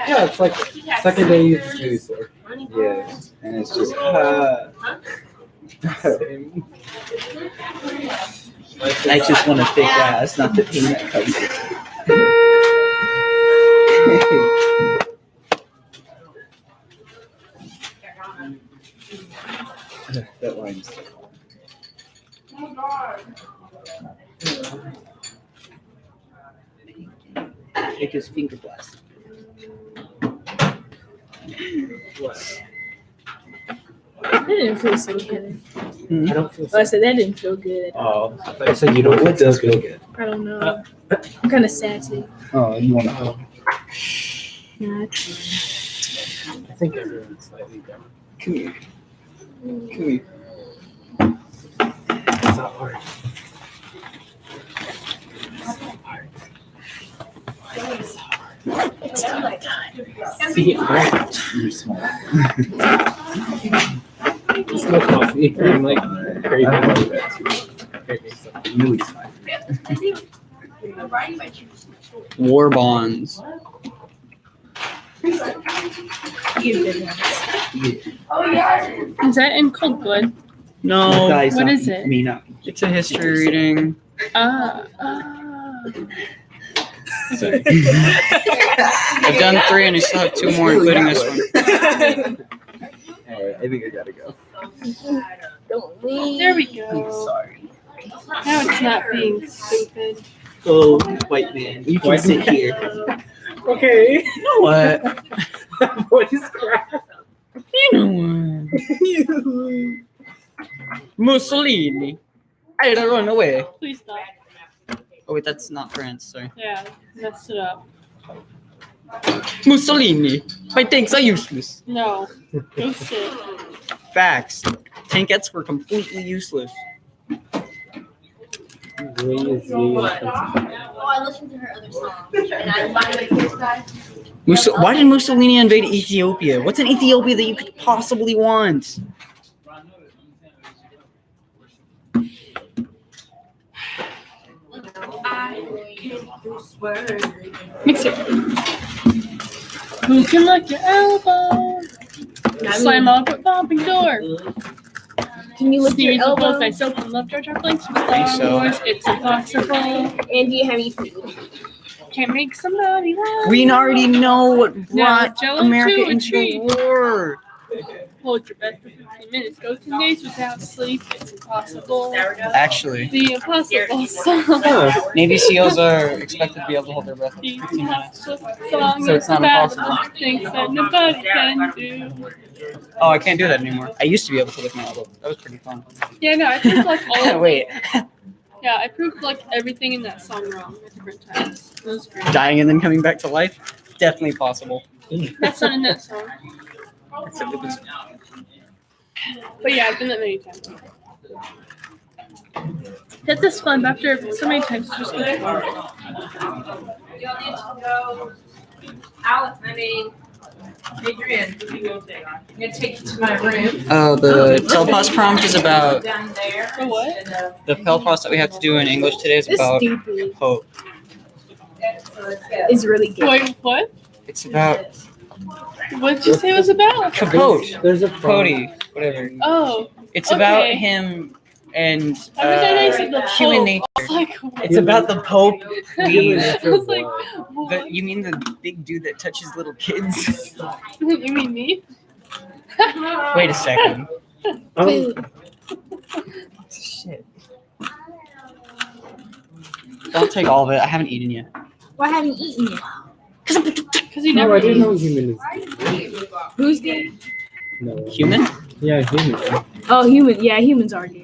Yeah, it's like second day you just really sore. Yeah, and it's just Same. I just want a thick ass, not the pain that comes with it. That line's Take his finger blast. What? That didn't feel so good. I don't feel Oh, I said that didn't feel good. Oh, I thought you said you don't What does feel good? I don't know. I'm kind of sad today. Oh, you want to? Nah, I think everyone's slightly different. Come here. Come here. It's not hard. it's not time. See, You're small. it's no coffee. I'm like craving a little bit too. Craving something. Really small. War bonds. Is that in Cold Blood? No, Guys, what not is it? Me not. it's a history reading. I've done 3 and I still have 2 more, including this one. Alright, I think I gotta go. Don't leave. There we go. Sorry. Now it's not being stupid. Oh, white man, you can White sit man. here. Okay. You know what? What is crap? You know what? Mussolini. I had to run away. Please stop. Oh wait, that's not France, sorry. Yeah, messed it up. Mussolini. My tanks are useless. No. Go sit. Facts. Tankettes were completely useless. Oh, I listened to her other song. And I invited my kids guys. Why did Mussolini invade Ethiopia? What's in Ethiopia that you could possibly want? Mix it. Who can lock your elbow? Slam up a bumping door. Can you lift Sneeze your with both elbow? myself and love Jar Jar Binks with think Star so. Wars. It's impossible. And do you have any food? Can't make somebody laugh. We already know what brought Joe America to a into tree. the war. Hold your breath for 15 minutes. Go 10 days without sleep. It's impossible. Actually, The impossible song. Huh. Navy SEALs are expected to be able to hold their breath for The 15 minutes. impossible song So it's is not about impossible. things that nobody can do. Oh, I can't do that anymore. I used to be able to lift my elbow. That was pretty fun. Yeah, no, I proved like all of Wait, Yeah, I proved like everything in that song wrong at different times. It was great. dying and then coming back to life? Definitely possible. That's not in that song. Except it was. But yeah, I've done that many times. That's just fun. But after so many times, it's just like, Y'all need to go. Alex, Adrian, I'm gonna take you to my room. Oh, the Telpos prompt is about Down there. for what? the Telpos that we have to do in English today is This about stupid hope. is really good. Wait, what? It's about What did you say it was about? Capote, There's a Cody, whatever. Oh, It's about Okay. him and I thought they said the human Pope. nature. I was like, what? It's about the Pope. Human Please. I was like, But you mean the big dude that touches little kids? you mean me? Wait a second. Food. Shit. Don't take all of it. I haven't eaten yet. Why haven't you eaten yet? Because you No, never I didn't eat. know human is. Who's gay? No. Human? Yeah, human. Oh, human. Yeah, humans are gay.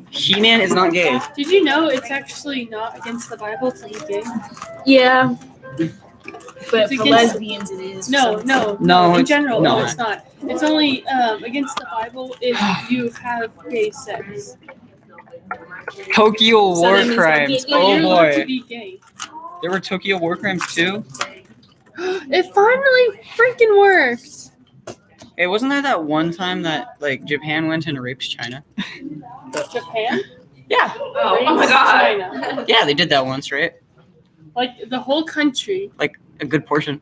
He-Man is not gay. Did you know it's actually not against the Bible to be gay? Yeah. But It's for against- lesbians, it is. No, no, No, In it's general, no, not. it's not. It's only against the Bible if you have gay sex. Tokyo So war that means crimes. like, Oh You're allowed to boy. be gay. There were Tokyo war crimes too? It finally freaking works. Hey, wasn't there that one time that like Japan went and raped China? Japan? Yeah. Oh my God. China. Yeah, they did that once, right? Like the whole country. Like a good portion.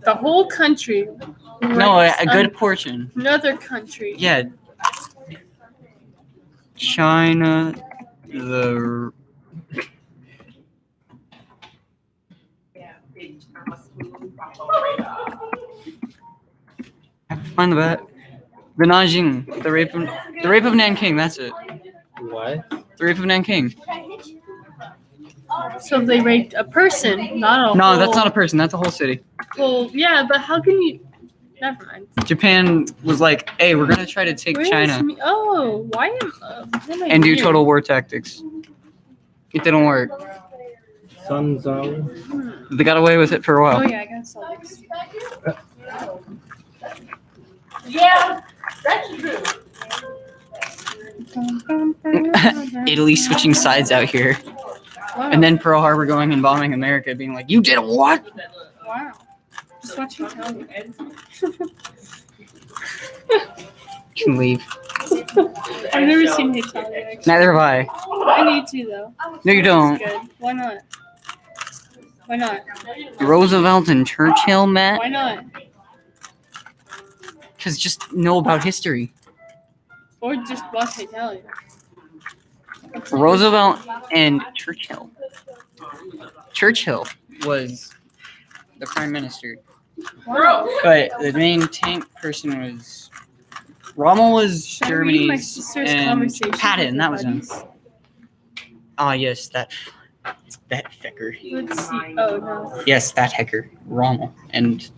The whole country. No, rapes a good portion. Another country. Yeah. China, the I have to find the Nanjing, the rape of Nanking. That's it. What? The rape of Nanking. So they raped a person, not a No, whole. that's not a person. That's a whole city. Well, yeah, but how can you? Never mind. Japan was like, "Hey, we're gonna try to take Where's China me? Oh, why am what am I and do doing? total war tactics." It didn't work. Sun Zone. They got away with it for a Oh while. yeah, I got Celtics. Yeah, that's true. Italy switching sides out here, and then Pearl Harbor going and bombing America, being like, "You did what?" Wow. Just watch you tell me. You can leave. I've never seen Italian actually. Neither have I. I need to though. No, you don't. Good. Why not? Why not? Roosevelt and Churchill met. Why not? Because just know about history. Or just watch Italian. Roosevelt and Churchill. Churchill was the prime minister. But the main tank person was Rommel was Should I read my Germany's sister's and conversation Patton, with that her was him. buddies? Ah, yes, that fecker. Let's see. Oh no. Yes, that hecker. Rommel and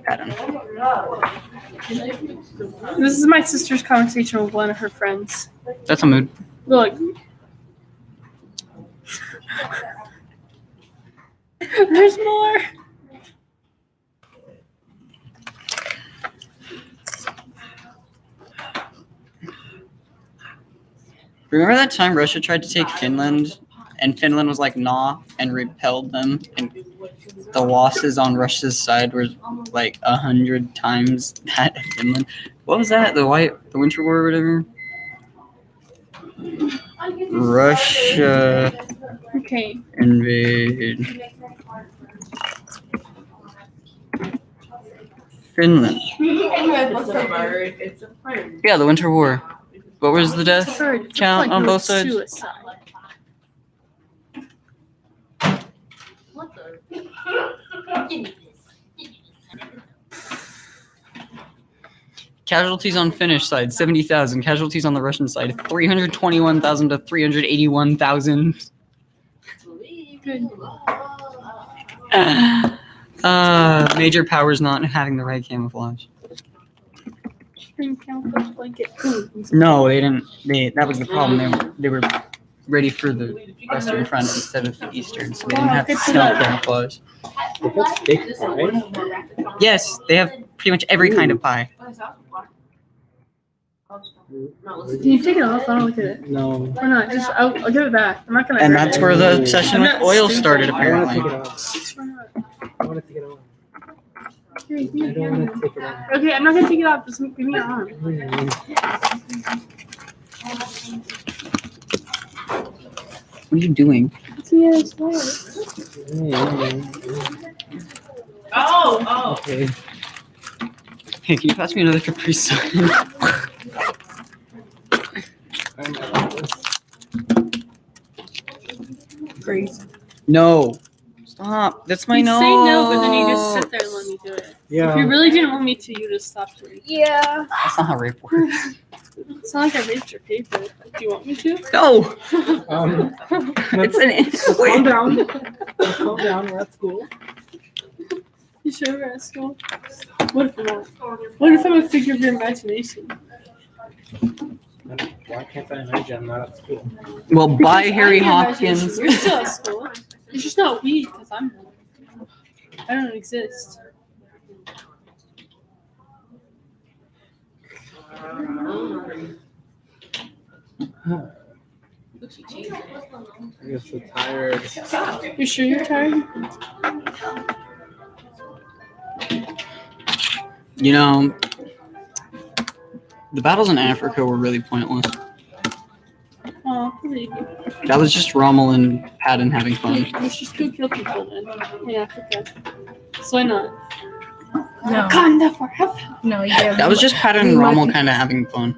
Patton. This is my sister's conversation with one of her friends. That's a mood. Look. There's more. Remember that time Russia tried to take Finland and Finland was like, nah, and repelled them? And the losses on Russia's side were like 100 times that of Finland. What was that? The Winter War or whatever? Russia Okay. invade Finland. Yeah, the Winter War. What was the death count on both sides? Suicide. What the? Casualties on Finnish side, 70,000. Casualties on the Russian side, 321,000 to 381,000. Major powers not having the right camouflage. Spring camouflage blanket. Ooh. No, they didn't. That was the problem. They were ready for the Western Front instead of the Eastern, so they didn't have snow camouflage. They put steak pie. Yes, they have pretty much every kind of pie. Can you take it off? I don't look at it. No. Why not? Just I'll give it back. I'm not gonna. And hurt that's it. where the obsession with oil started, I want to take apparently. it off. Why not? I want to take it off. Here, give I me your don't hand. want to take it off. Okay, I'm not gonna take it off. Just give me your arm. What are you doing? Yes, Okay. Hey, can you pass me another Capri Sun? Crazy. No. Stop. That's my You nose. say no, but then you just sit there and let me do it. Yeah. If you really didn't want me to, you just stop doing it. Yeah. That's not how rape works. It's not like I raped your paper. Do you want me to? No. Let's It's calm down. Let's calm down. We're at school. You sure we're at school? What if I'm not? What if I'm a figure of your imagination? Why can't I imagine I'm not at school? Well, bye, Because Harry I'm your imagination. Hopkins. You're still at school. It's just not we, because I'm not. I don't exist. I guess we're tired. You sure you're tired? You know, the battles in Africa were really pointless. Oh, believe you. That was just Rommel and Patton having fun. Let's just go kill people then in Africa. So why not? No. Wakanda forever. No, yeah. That was just Patton and Rommel kind of having fun.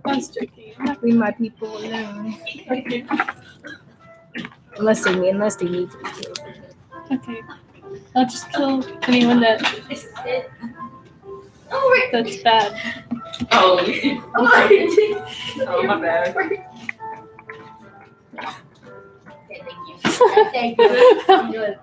I was joking. I'm not Leave my people alone. okay. Unless they need to be killed. Okay. I'll just kill anyone that's bad. Oh, my bad. Thank you. I'm good.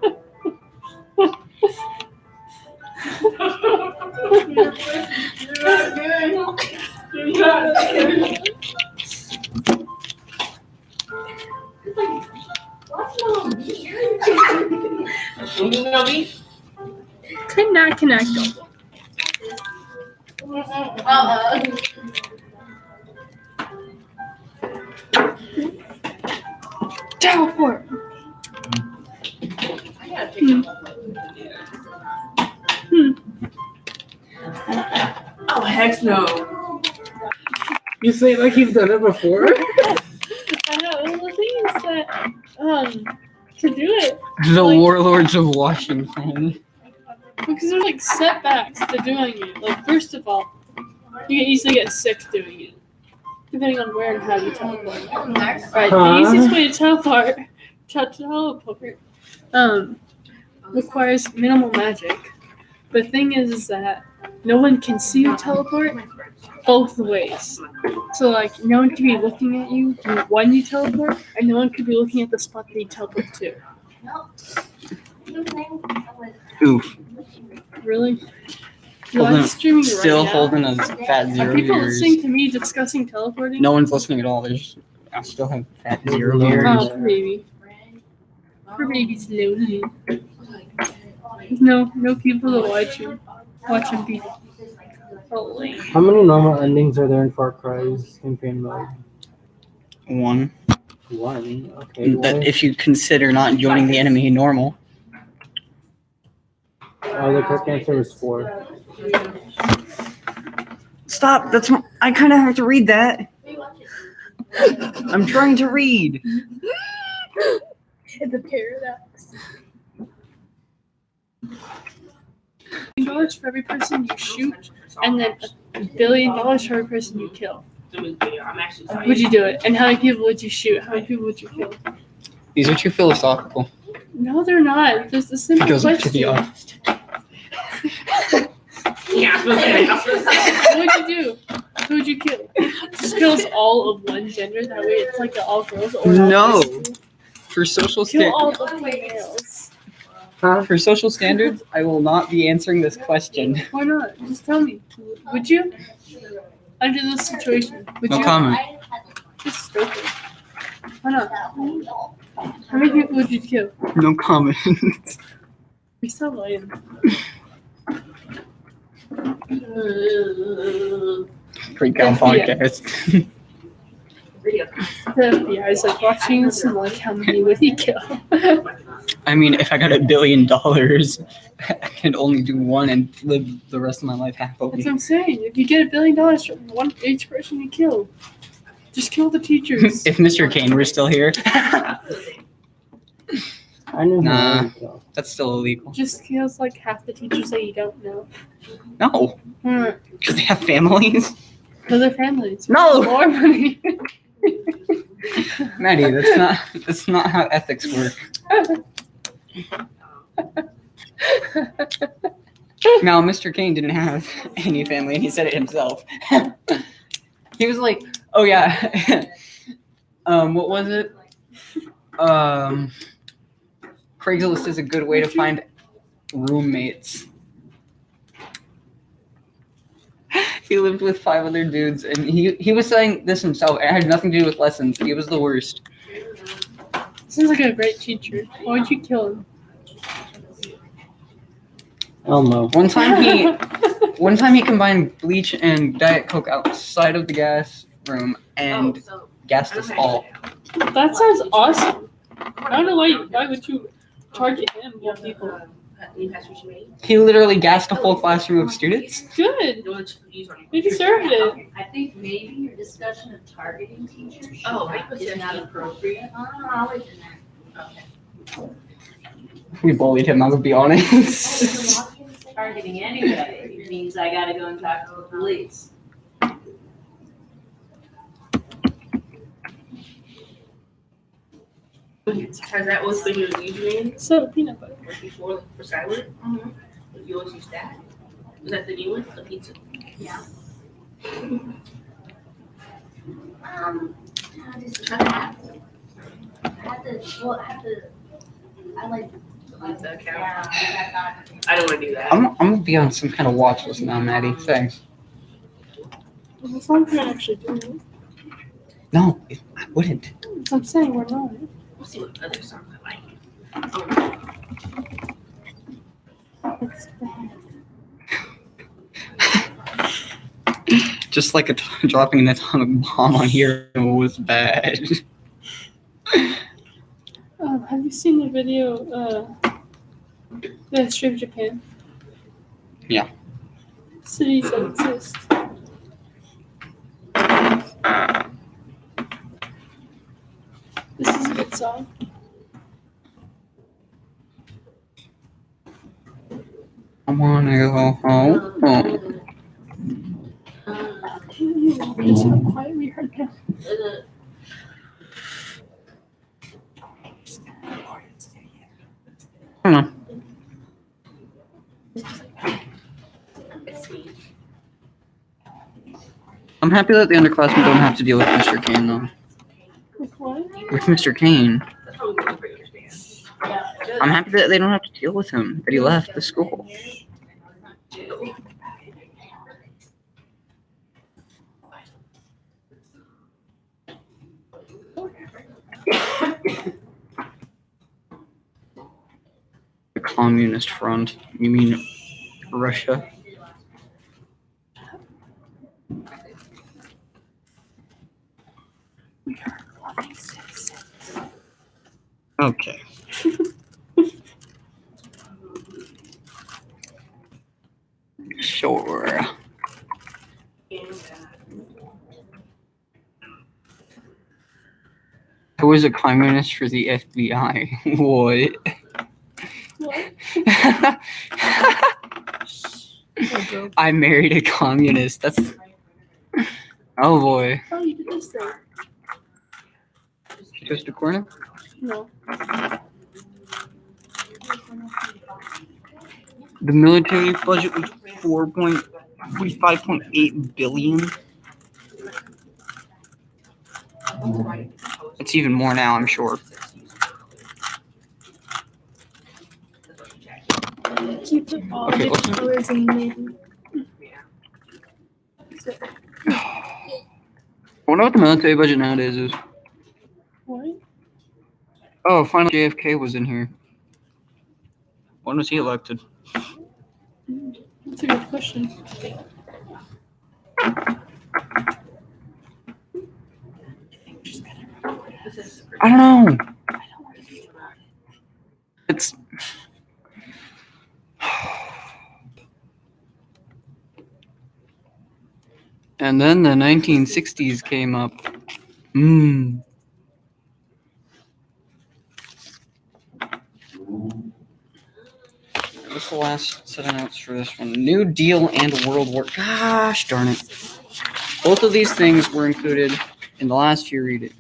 Connect. Teleport. Oh, heck no. You say it like you've done it before? I know. Well, the thing is that, to do it, The Like- warlords of Washington. because there's like setbacks to doing it. Like, first of all, you can easily get sick doing it, depending on where and how you teleport. Right, the easiest way to teleport requires minimal magic. The thing is that no one can see you teleport both ways. So like no one can be looking at you when you teleport, and no one could be looking at the spot that you teleport to. Oof. Really? You Holding- live streaming Still right now? holding a fat Are zero people viewers. listening to me discussing teleporting? No one's listening at all. I still have fat zero Oh, viewers. poor baby. Poor baby's lonely. No people to watch him be lonely. How many normal endings are there in Far Cry's campaign mode? One. One. Okay. That if you consider not joining the enemy normal. Oh, the correct answer was 4. Stop. I kind of have to read that. I'm trying to read. The paradox. $1 for every person you shoot, and then $1 billion for every person you kill. Would you do it? And how many people would you shoot? How many people would you kill? These are too philosophical. No, they're not. There's a simple Because to question. be honest. What would you do? Who would you kill? Just kills all of one gender. That way, it's like all girls. Or all No. boys. For social Kill all standards. the females. For social standards, I will not be answering this question. Why not? Just tell me. Would you? Under this situation, would No you? comment. Just stroke it. Why not? How many people would you kill? No comment. You're so lame. Freak out podcast. The FBI is like watching this and like, how many would he kill? I mean, if I got $1 billion, I can only do one and live the rest of my life That's happily. what I'm saying. If you get $1 billion from each person you kill, just kill the teachers. If Mr. Kane were still here, I knew Nah. who kill. that's still illegal. Just kills like half the teachers that you don't know. No, because they have families. For their families. No. More money. Maddie, that's not how ethics work. Now, Mr. Kane didn't have any family, and he said it himself. He was like, "Oh yeah, what was it? Craigslist is a good way to find roommates." He lived with 5 other dudes, and he was saying this himself. It had nothing to do with lessons. He was the worst. Sounds like a great teacher. Why would you kill him? Elmo. One time he combined bleach and Diet Coke outside of the gas room and gassed us all. That sounds awesome. I don't know why would you target him of people? He literally gassed a full classroom of students. Good. He deserved it. I think maybe your discussion of targeting teachers is not appropriate. Always in there. We bullied him, I would be honest. Targeting anybody means I gotta go and talk to the police. Has that always been your username So peanut butter. before for silent? You always use that. Is that the new one? The pizza. Yeah. I just I like. Pizza account. Yeah. I don't want to do that. I'm gonna be on some kind of watch list now, Maddie. Thanks. Well, some can actually do it. No, I wouldn't. So I'm saying we're not. Let's see what other songs I like. It's bad. Just like dropping an atomic bomb on here was bad. Have you seen the video, The History of Japan? Yeah. Cities that exist. This is a good song. I wanna go home. It's how quiet we heard now. don't know. I'm happy that the underclassmen don't have to deal with Mr. Kane, though. With Mr. Kane. I'm happy that they don't have to deal with him, that he left the school. The Communist Front. You mean Russia? Okay. Sure. I was a communist for the FBI. What? I married a communist. That's. Oh boy. Oh, you did this thing. Just a corner? No. The military budget was 5.8 billion. It's even more now, I'm sure. Keep it all Okay, the listen. colors in navy. I wonder what the military budget nowadays is. What? Oh, finally JFK was in here. When was he elected? That's a good question. I don't know. It's. And then the 1960s came up. What's the last set of notes for this one? New Deal and World War. Gosh darn it. Both of these things were included in the last year reading.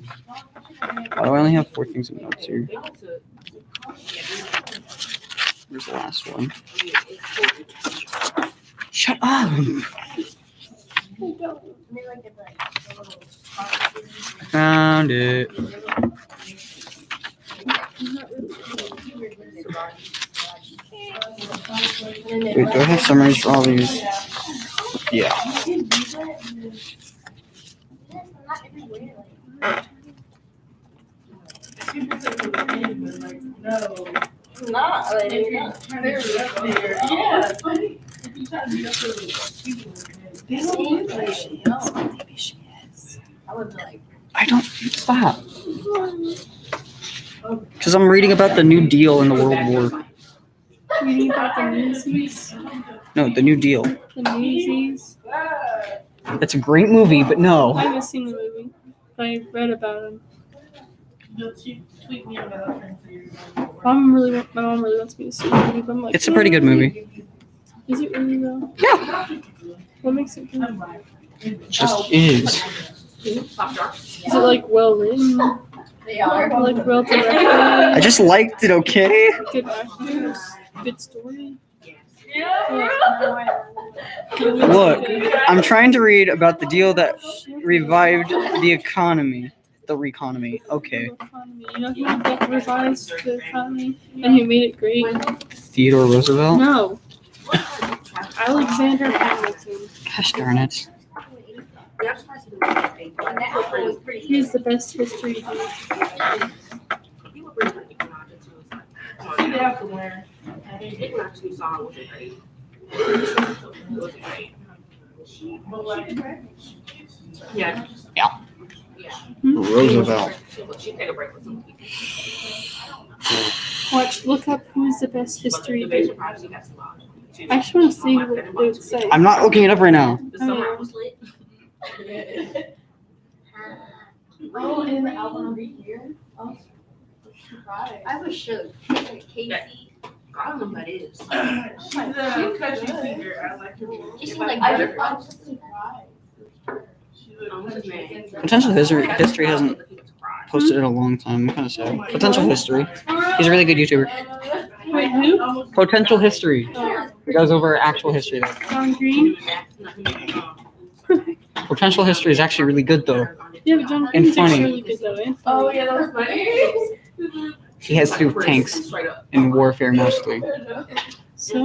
Why do I only have 4 things in notes here? Where's the last one? Shut up! Found it. Wait, do I have summaries for all these? Yeah. Not really. I don't stop. Because I'm reading about the New Deal in the World War. Reading about the Newsies? No, the New Deal. The Newsies? That's a great movie, but no. I haven't seen the movie, but I read about him. My mom really wants me to see the movie, but I'm like, It's a pretty good movie. Is it really though? Yeah. What makes it good? It just is. Is it like well written? They are. Like well directed? I just liked it, okay? Good actors? Good story? Look, I'm trying to read about the deal that revived the economy. The reconomy. Okay. You know who revised the economy and who made it great? Theodore Roosevelt? No. Alexander Hamilton. Gosh darn it. He's the best history dude. Yeah. Yeah. Roosevelt. Watch, look up who's the best history dude. I just want to see what they would say. I'm not looking it up right now. Oh, and the album over here. Oh, surprise. I was shook. Casey. I don't know who that is. She's a country singer. I like her. She seemed like I butterfly. was just surprised. Potential History hasn't posted in a long time. I'm kind of sad. Potential History. He's a really good YouTuber. Wait, who? Potential history. It goes over actual history though. John Green? Potential history is actually really good though. Yeah, but John And Green's funny. really good though. And Oh, funny. yeah, that was funny. He has to do with tanks and warfare mostly. So,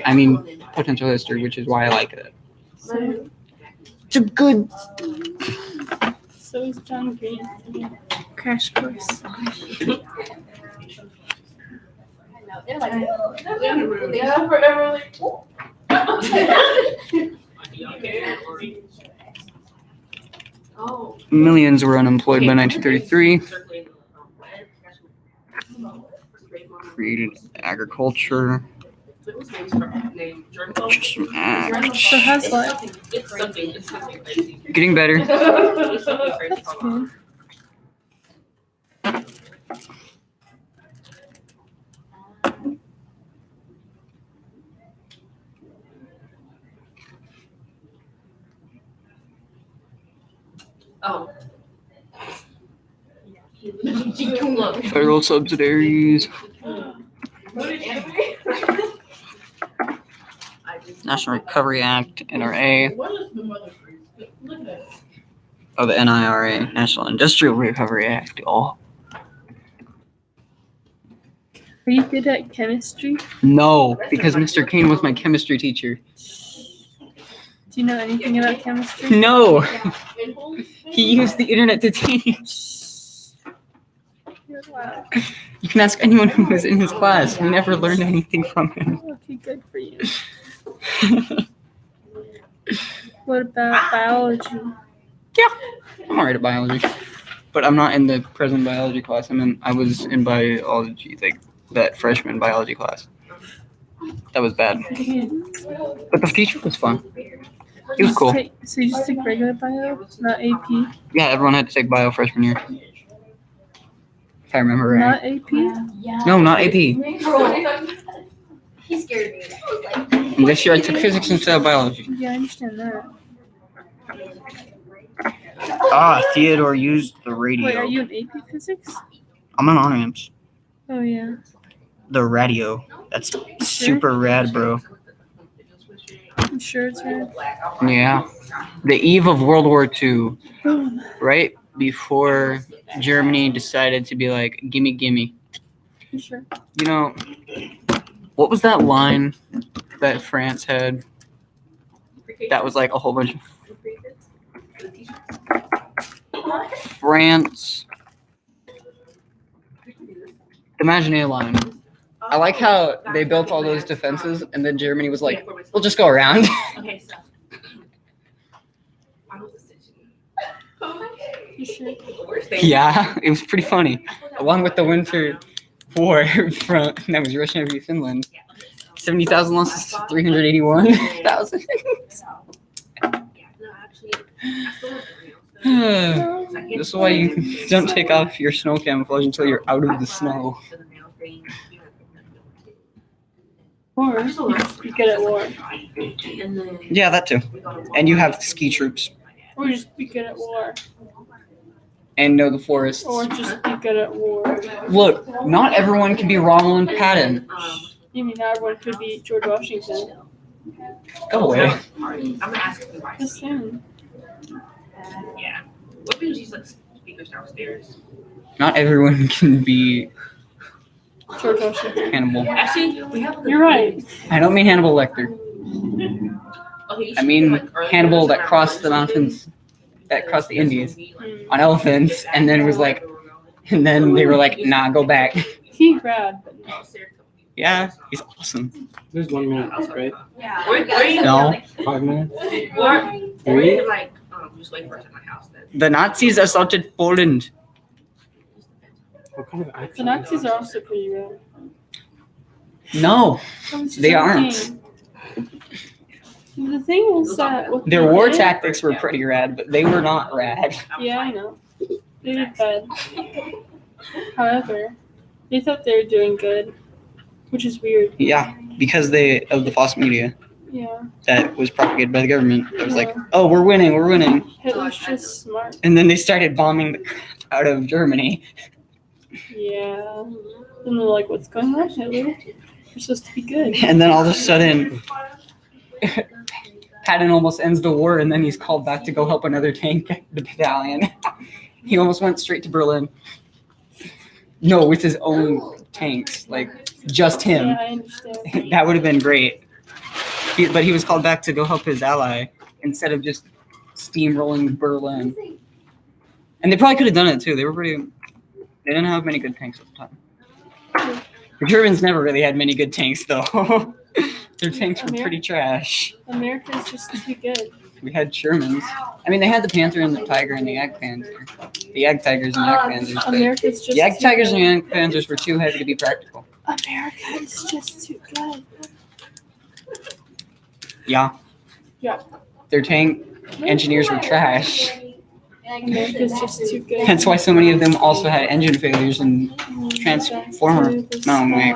I mean, potential history, which is why I like it. so, It's a good. so is John Green. Crash course. They're like, yeah, forever like, oh. Oh. Millions were unemployed by 1933. Created agriculture. Just some acts. So how's life? Getting better. That's good. Oh. Federal subsidiaries. National Recovery Act, NRA. Oh, the NIRA, National Industrial Recovery Act. Oh, Are you good at chemistry? no, because Mr. Kane was my chemistry teacher. Do you know anything about chemistry? No, he used the internet to teach. Wow. You can ask anyone who was in his class. We never learned anything from him. Okay, good for you. What about biology? I'm alright at biology, but I'm not in the present biology class. I was in biology, like that freshman biology class. That was bad, but the teacher was fun. He was cool. So you just take regular bio, not AP? Yeah, everyone had to take bio freshman year. If I remember right. Not AP? No, not AP. He scared me. And this year I took physics instead of biology. Yeah, I understand that. Ah, Theodore used the radio. Wait, are you in AP physics? I'm on on-ramps. Oh, yeah. The radio. That's super rad, bro. I'm sure it's right. Yeah. The eve of World War II, right before Germany decided to be like, gimme, gimme. I'm sure. You know, what was that line that France had? That was like a whole bunch of France. The Maginot Line. I like how they built all those defenses, and then Germany was like, "We'll just go around." Okay, so. You sure? Yeah, it was pretty funny. Along with the Winter War from that was Russia v. Finland. 70,000 losses to 381,000. This is why you don't take off your snow camouflage until you're out of the snow. Or you get at war. Yeah, that too. And you have ski troops. Or just be good at war. And know the forests. Or just be good at war. Look, not everyone can be Roland Patton. You mean not everyone could be George Washington? Go away. I'm gonna ask if we buy Just saying. Yeah. What if she's like speakers downstairs? Not everyone can be George Washington. Hannibal. Actually, we have. You're right. I don't mean Hannibal Lecter. Okay, I mean Hannibal that crossed the mountains, that crossed the Indies on elephants, and then was like, and then they were like, nah, go back. He's rad, but no. Yeah, he's awesome. There's 1 minute, right? Yeah. Where you No. 5 minutes? Or Three? like just wait for us at my house then. The Nazis assaulted Poland. What kind of The accent? Nazis are also pretty rad. No, I was just they aren't. thinking. The thing is that what Their they war did- tactics were pretty rad, but they were not rad. Yeah, I know. They did bad. However, they thought they were doing good, which is weird. Yeah, because of the false media Yeah, that was propagated by the government. It was like, oh, we're winning, we're winning. Hitler's just smart. And then they started bombing the crap out of Germany. Yeah. And they're like, what's going on, Hitler? You're supposed to be good. And then all of a sudden, Patton almost ends the war, and then he's called back to go help another tank battalion. He almost went straight to Berlin. No, with his own tanks, like just him. Yeah, I understand. That would have been great. But he was called back to go help his ally instead of just steamrolling Berlin. And they probably could have done it too. They didn't have many good tanks at the time. The Germans never really had many good tanks though. Their tanks were pretty trash. America's just too good. We had Shermans. I mean, they had the Panther and the Tiger and the Yak Panther. The Yak Tigers and Yak Panthers. but America's just the Yak too Tigers good. and Yak Panthers were too heavy to be practical. America is just too good. Yeah. Yeah. Their tank engineers were trash. America's just too good. That's why so many of them also had engine failures and transformer. No, wait.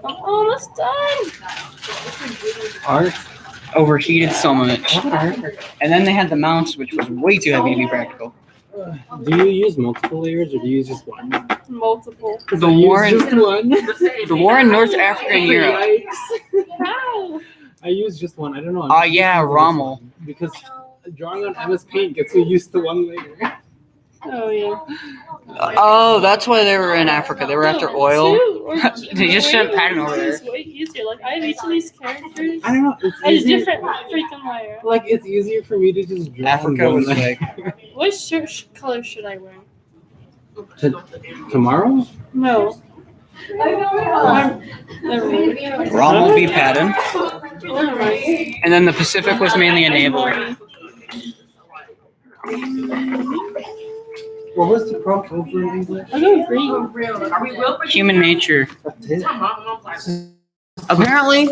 I'm almost done. Art? Overheated so much. And then they had the mounts, which was way too heavy to be practical. Do you use multiple layers or do you use just one? Multiple. The war in Just one. the war in North Africa and Europe. How? I use just one. I don't know. Oh yeah, Rommel. Because drawing on MS Paint gets you used to one layer. Oh yeah. Oh, that's why they were in Africa. They were after oil. They just sent Wait, Patton over there. It's way easier. Like I have each of these characters. I don't know. It's I have a easier- different freaking layer. Like it's easier for me to just draw Africa on was one like What shirt color should I wear? tomorrow. No. Never mind. Rommel v. Patton. Never mind. And then the Pacific was mainly a naval. What was the prompt over in English? I go green. Are we real? Human nature. That's it. Apparently,